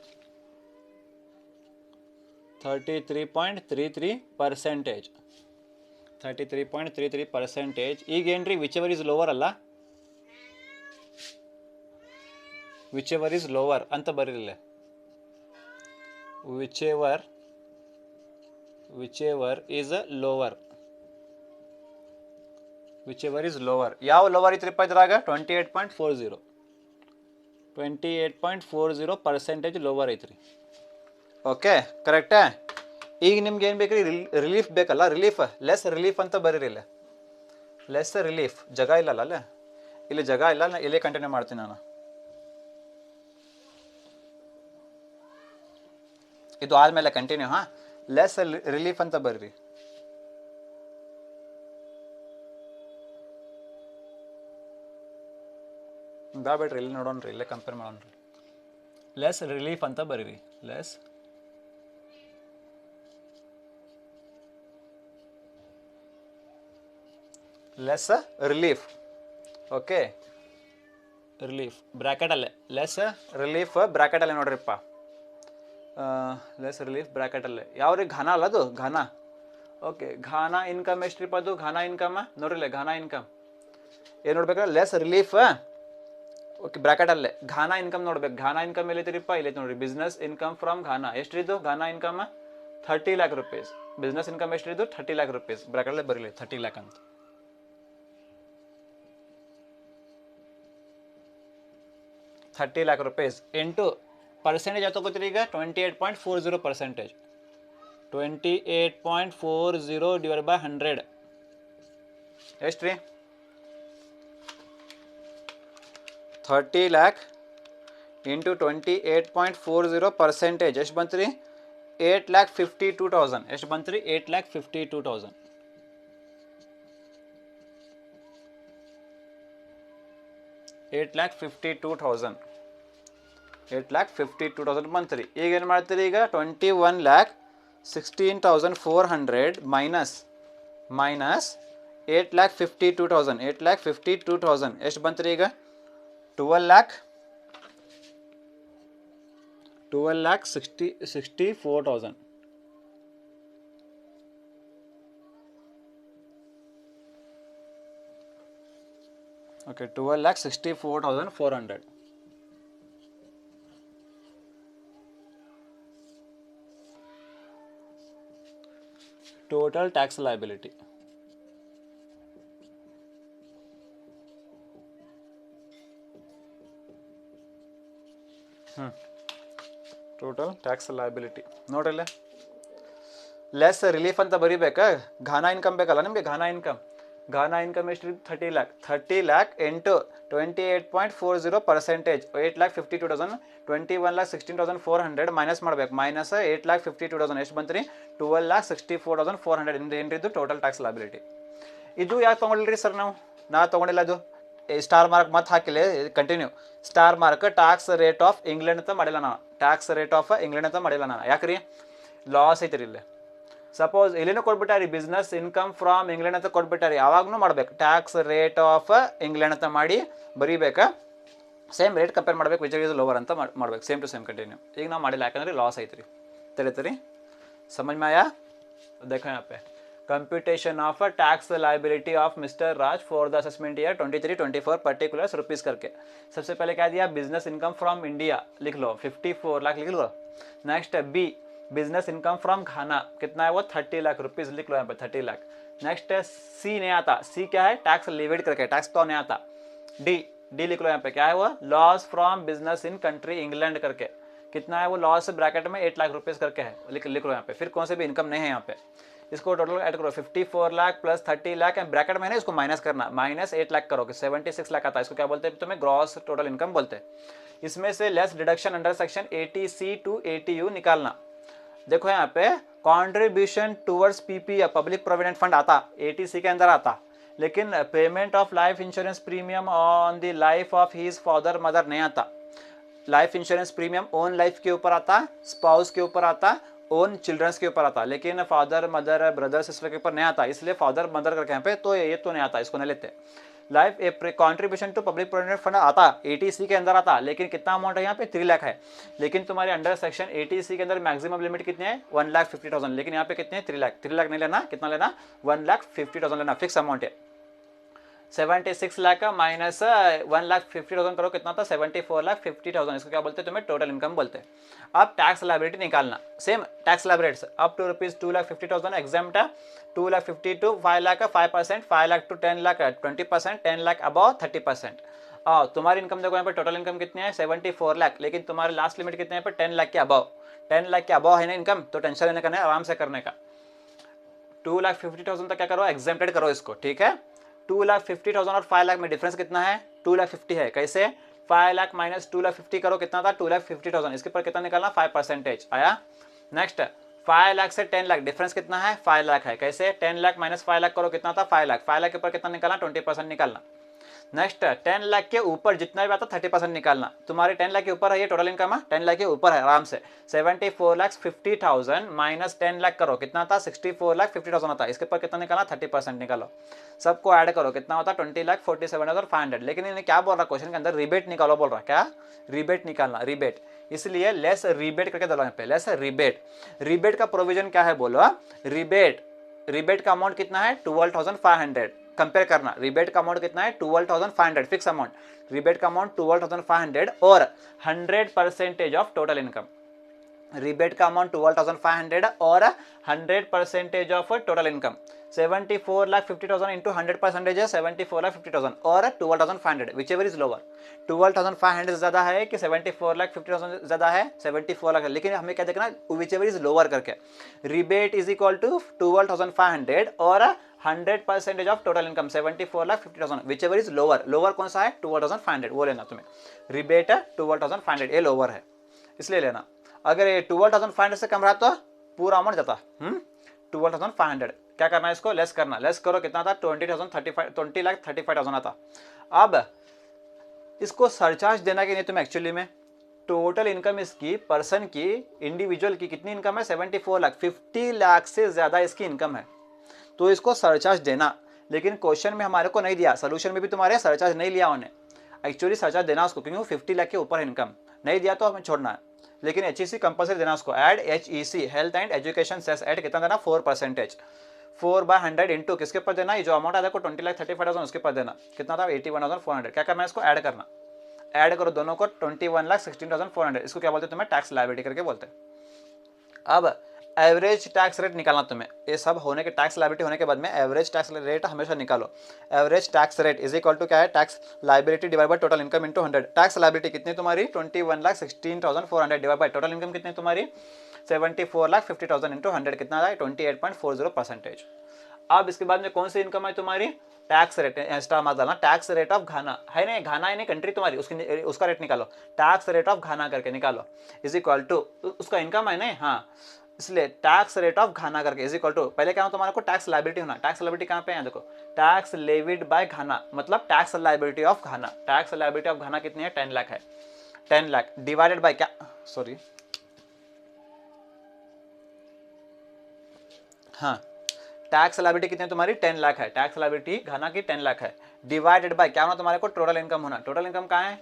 A: 33.33% ಈಗ ಏನ್ರಿ ವಿಚ್ ಎವರ್ ಇಸ್ ಲೋವರ್ ಅಲ್ಲ ವಿಚ್ ಎವರ್ ಇಸ್ ಲೋವರ್ ಅಂತ ಬರೀಲಿಲ್ಲ whichever is lower whichever is lower ಯಾವ ಲೋವರ್ ಐತ್ರಿಪ್ಪ ಇದ್ರಾಗ 28.40% ಲೋವರ್ ಐತ್ರಿ ಓಕೆ ಕರೆಕ್ಟಾ ಈಗ ನಿಮ್ಗೆ ಏನು ಬೇಕ್ರಿ ರಿಲೀಫ್ ಬೇಕಲ್ಲ ರಿಲೀಫ್ ಲೆಸ್ ರಿಲೀಫ್ ಅಂತ ಬರೀರಿಲ್ಲ ಲೆಸ್ ರಿಲೀಫ್ ಜಾಗ ಇಲ್ಲಲ್ಲ ಅಲ್ಲ ಇಲ್ಲಿ ಜಾಗ ಇಲ್ಲ ನಾನು ಇಲ್ಲೇ ಕಂಟಿನ್ಯೂ ಮಾಡ್ತೀನಿ ನಾನು ಇದು ಆದಮೇಲೆ ಕಂಟಿನ್ಯೂ ಹಾಂ ಲೆಸ್ ರಿಲೀಫ್ ಅಂತ ಬರ್ರಿ ಬೇಡ್ರಿ ಇಲ್ಲಿ ನೋಡೋಣ್ರಿ ಇಲ್ಲೇ ಕಂಪೇರ್ ಮಾಡೋಣ್ರಿ ಲೆಸ್ ರಿಲೀಫ್ ಅಂತ ಬರೀರಿ ಲೆಸ್ ರಿಲೀಫ್ ಓಕೆ ರಿಲೀಫ್ ಬ್ರ್ಯಾಕೆಟಲ್ಲೇ ಲೆಸ್ ರಿಲೀಫ್ ಬ್ರ್ಯಾಕೆಟಲ್ಲೇ ನೋಡ್ರಿಪ್ಪ ಲೆಸ್ ರಿಲೀಫ್ ಬ್ರ್ಯಾಕೆಟಲ್ಲೇ ಯಾವ್ರಿ ಘಾನಾ ಅಲ್ಲ ಅದು ಘಾನಾ ಓಕೆ ಘಾನಾ ಇನ್ಕಮ್ ಎಷ್ಟ್ರಿಪ್ಪ ಅದು ಘಾನಾ ಇನ್ಕಮ್ ನೋಡ್ರಿಲ್ಲ ಘಾನಾ ಇನ್ಕಮ್ ಏನು ನೋಡ್ಬೇಕು ಲೆಸ್ ರಿಲೀಫ್ ಓಕೆ ಬ್ರ್ಯಾಕೆಟಲ್ಲೇ ಘಾನಾ ಇನ್ಕಮ್ ನೋಡ್ಬೇಕು ಘಾನಾ ಇನ್ಕಮ್ ಎಲ್ಲೈತಿರಿಪ್ಪ ಇಲ್ಲೈತಿ ನೋಡ್ರಿ ಬಿಸ್ನೆಸ್ ಇನ್ಕಮ್ ಫ್ರಮ್ ಘಾನಾ ಎಷ್ಟ್ರಿದ್ದು Ghana income 30 lakh rupees business income ಎಷ್ಟ್ರಿದ್ದು 30 lakh rupees ಬ್ರ್ಯಾಕೆಟಲ್ಲೇ ಬರೀಲಿ 30 lakh ಅಂತ $30 lakh ಇಂಟು ಪರ್ಸೆಂಟೇಜ್ ಯಾವ ತಗೋತೀರಿ ಈಗ 28.40% 28.40 ಡಿವೈಡ್ ಬೈ 100 ಎಷ್ಟು ರೀ 30 lakh ಇಂಟು 28.40% ಎಷ್ಟು ಬಂತು ರೀ 8,52,000 ಎಷ್ಟು ಬಂತು ರೀ 8,52,000 8,52,000 ಬಂತು ರೀ ಈಗ ಏನು ಮಾಡ್ತೀರಿ ಈಗ 21,16,400 ಮೈನಸ್ 8,52,000 ಎಷ್ಟು ಬಂತು ರೀ ಈಗ 12,64,000 okay 12,64,400 total tax liability total tax liability ನೋಡ್ರಲ್ಲ ಲೆಸ್ ರಿಲೀಫ್ ಅಂತ ಬರೀಬೇಕಾ ಘಾನಾ ಇನ್ಕಮ್ ಬೇಕಲ್ಲ ನಿಮಗೆ ಘಾನಾ ಇನ್ಕಮ್ ಎಷ್ಟು 30 lakh ಇಂಟು 28.40% 8,52,000 21,16,400 ಮೈನಸ್ ಮಾಡ್ಬೇಕು ಮೈನಸ್ 8,52,000 ಎಷ್ಟು ಬಂತು ರೀ 12,64,400 ಇಂದ ಏನ್ರಿದ್ದು ಟೋಟಲ್ ಟ್ಯಾಕ್ಸ್ ಲಯಬಿಲಿಟಿ ಇದು ಯಾಕೆ ತೊಗೊಂಡಿಲ್ರಿ ಸರ್ ನಾ ತೊಗೊಂಡಿಲ್ಲ ಅದು ಸ್ಟಾರ್ ಮಾರ್ಕ್ ಮತ್ತೆ ಹಾಕಿಲ್ಲ continue star mark tax rate of England ಅಂತ ಮಾಡಿಲ್ಲ ನಾನು ಯಾಕ್ರಿ ಲಾಸ್ ಐತ್ರಿ ಇಲ್ಲಿ ಸಪೋಸ್ ಇಲ್ಲೇನೂ ಕೊಟ್ಬಿಟ್ಟಾರಿ ಬಿಸ್ನೆಸ್ ಇನ್ಕಮ್ ಫ್ರಾಮ್ ಇಂಗ್ಲೆಂಡ್ ಅಂತ ಕೊಟ್ಬಿಟ್ಟಾರಿ ಯಾವಾಗೂ ಮಾಡ್ಬೇಕು ಟ್ಯಾಕ್ಸ್ ರೇಟ್ ಆಫ್ ಇಂಗ್ಲೆಂಡ್ ಅಂತ ಮಾಡಿ ಬರೀಬೇಕಾ ಸೇಮ್ ರೇಟ್ ಕಂಪೇರ್ ಮಾಡ್ಬೇಕು ವಿಚ್ ಇಸ್ ಲೋವರ್ ಅಂತ ಮಾಡ್ಬೇಕು ಸೇಮ್ ಟು ಸೇಮ್ ಕಂಟಿನ್ಯೂ ಈಗ ನಾವು ಮಾಡಿಲ್ಲ ಯಾಕಂದ್ರೆ ಲಾಸ್ ಐತ್ರಿ ತಿಳಿತೀರಿ समझ में आया देखो यहाँ पे computation of tax liability of mister Raj for the assessment year 23-24 particulars rupees करके सबसे पहले क्या दिया बिजनेस इनकम फ्रॉम इंडिया लिख लो 54 लाख लिख लो नेक्स्ट बी बिजनेस इनकम फ्रॉम घाना कितना है वो 30 लाख रुपीज़ लिख लो यहाँ पे 30 लाख नेक्स्ट सी नहीं आता सी क्या है टैक्स लिविड करके टैक्स तो नहीं आता डी लिख लो यहाँ पे क्या है वो loss from business in country England करके कितना है वो लॉस ब्रैकेट में 8 लाख रुपीज़ करके है लिख लो यहाँ पे फिर कौन से भी इनकम नहीं है यहाँ पे इसको टोटल ऐड करो 54 lakh plus 30 lakh and bracket में है ना इसको माइनस करना, माइनस 8 लाख करोगे 76 लाख आता है। इसको क्या बोलते हैं तुम्हें? ग्रॉस टोटल इनकम बोलते हैं। इसमें से less deduction under section 80C to 80U निकालना। देखो यहाँ पे कॉन्ट्रीब्यूशन टूवर्ड्स पीपी या पब्लिक प्रोविडेंट फंड आता 80C के अंदर आता, लेकिन payment of life insurance premium on the life of his father mother नहीं आता। Life insurance premium own life के ऊपर आता, स्पाउस के ऊपर आता, ओन चिल्ड्रंस के ऊपर आता, लेकिन फादर मदर ब्रदर सिस्टर के ऊपर नहीं आता, इसलिए फादर मदर करके यहाँ पे तो ये तो नहीं आता, इसको नहीं लेते। Life a contribution to public provident fund आता 80C के अंदर आता, लेकिन कितना अमाउंट है यहाँ पे 3 लाख है, लेकिन तुम्हारे अंडर सेक्शन 80C के अंदर मैक्सिमम लिमिट कितनी है 1,50,000, लेकिन यहाँ पे कितने हैं 3 लाख। 3 लाख नहीं लेना, कितना लेना 1,50,000 लेना, फिक्स अमाउंट है। 76 लाख का माइनस 1,50,000 करो, कितना था 74,50,000, इसको क्या बोलते हैं तुम्हें? टोटल इनकम बोलते हैं। अब टैक्स लायबिलिटी निकालना, same tax liabilities up to rupees 2,50,000 exempt है, 2,50,000 to 5 lakh 5%, 5 lakh to 10 lakh 20%, 10 lakh above 30%। और तुम्हारी इनकम देखो यहाँ पे टोटल इनकम कितनी है 74 लाख, लेकिन तुम्हारे लास्ट लिमिट कितने पे 10 लाख के अबव, 10 लाख के अबव है ना इनकम, तो टेंशन लेने का नहीं, आराम से करने का। 2,50,000 तक क्या करो एग्जेम्प्टेड करो इसको, ठीक है। 2,50,000 और 5 लाख में डिफरेंस कितना है 2,50,000 है, कैसे 5 लाख माइनस 2,50,000 करो, कितना था 2,50,000, इसके ऊपर कितना निकालना 5% आया। नेक्स्ट 5 लाख से 10 लाख डिफरेंस कितना है 5 लाख है, कैसे 10 लाख माइनस 5 लाख करो, कितना था 5 लाख, 5 लाख के ऊपर कितना निकालना 20% निकालना। नेक्स्ट 10 लाख के ऊपर जितना भी आता 30% निकालना, तुम्हारे 10 लाख के ऊपर है ये टोटल इनकम है, 10 लाख के ऊपर है आराम से। 74,50,000 माइनस 10 लाख करो, कितना था 64,50,000 आता, इसके ऊपर कितना निकालना 30% निकालो, सबको ऐड करो, कितना होता 20,47,500। लेकिन इन्हें क्या बोल रहा क्वेश्चन के अंदर रिबेट निकालो बोल रहा, क्या रिबेट निकालना, रिबेट, इसलिए लेस रिबेट करके डालो यहाँ पे, लेस रिबेट। रिबेट का प्रोविजन क्या है बोलो, रिबेट का अमाउंट कितना है 12,500, कंपेयर करना, रिबेट का अमाउंट कितना है 12,500 फिक्स अमाउंट, रिबेट का अमाउंट 12,500 और 100% ऑफ टोटल इनकम, रिबेट का अमाउंट 12,500 और 100% ऑफ टोटल इनकम। 74,50,000 इंटू 100% है 74,50,000 और 12,500 विच एवर इज लोअर। 12,500 ज्यादा है कि 74,50,000 ज्यादा है, 74 लाख, लेकिन हमें क्या देखना विच एवर इज लोअर करके। रिबेट इज इक्वल टू 12,500 और 100% of total income 74,50,000 which ever is lower. Lower कौन सा है 12,500, वो लेना तुम्हें, रिबेट 12,500 ये लोअर है इसलिए लेना। अगर ये 12,500 से कम रहा तो पूरा अमाउंट जाता 12,500, क्या करना है इसको लेस करना, लेस करो कितना था 20,35,000 आता। अब इसको सरचार्ज देना कि नहीं तुम्हें, एक्चुअली में टोटल इनकम इसकी पर्सन की इंडिविजुअल की कितनी इनकम है 74 लाख, 50 लाख से ज्यादा इसकी इनकम है, तो इसको सरचार्ज देना। लेकिन क्वेश्चन में हमारे को नहीं दिया, सोल्यूशन में भी तुम्हारे सरचार्ज नहीं लिया उन्हें, एक्चुअली सरचार्ज देना उसको क्योंकि वो 50 लाख के ऊपर इनकम नहीं दिया तो हमें छोड़ना है, लेकिन HEC कंपल्सरी देना उसको। Add HEC health and education cess add कितना देना 4%, 4/100 इंटू किसके ऊपर देना, ये जो अमाउंट आता है 20,35,000 उसके ऊपर देना, कितना था 81,400। क्या करना है इसको ऐड करना, ऐड करो दोनों को 21,16,400, इसको क्या बोलते हैं तुम्हें टैक्स लायबिलिटी करके बोलते हैं। अब एवरेज टैक्स रेट निकालना तुम्हें, ये सब होने के टैक्स लायबिलिटी होने के बाद में एवरेज टैक्स रेट हमेशा निकालो। Average tax rate is equal to क्या है tax liability divide by total income into 100। Tax लायबिलिटी कितनी तुम्हारी 21,16,400 डिवाइड बाय टोटल इनकम कितनी तुम्हारी 74,50,000 इंटू 100 कितना है 28.40%। अब इसके बाद में कौन सी इनकम है तुम्हारी टैक्स रेट, एक्स्ट्रा मत डालना, टैक्स रेट ऑफ घाना है नहीं, घाना है नहीं कंट्री तुम्हारी, उसका रेट निकालो, टैक्स रेट ऑफ घाना करके निकालो इज इक्वल टू उसका इनकम है नहीं, हाँ इसलिए टैक्स रेट ऑफ घाना करके इज इक्वल टू, पहले क्या हो तुम्हारे को टैक्स लायबिलिटी होना, टैक्स लायबिलिटी कहाँ पे है देखो, टैक्स लेविड बाय घाना मतलब tax liability of Ghana, tax liability of घाना कितनी है 10 लाख है, 10 लाख डिवाइडेड बाय क्या सॉरी हाँ टैक्स लायबिलिटी कितनी है तुम्हारी 10 लाख है, टैक्स लायबिलिटी घाना की 10 लाख है, डिवाइडेड बाय क्या होना तुम्हारे को टोटल इनकम होना, टोटल इनकम कहाँ है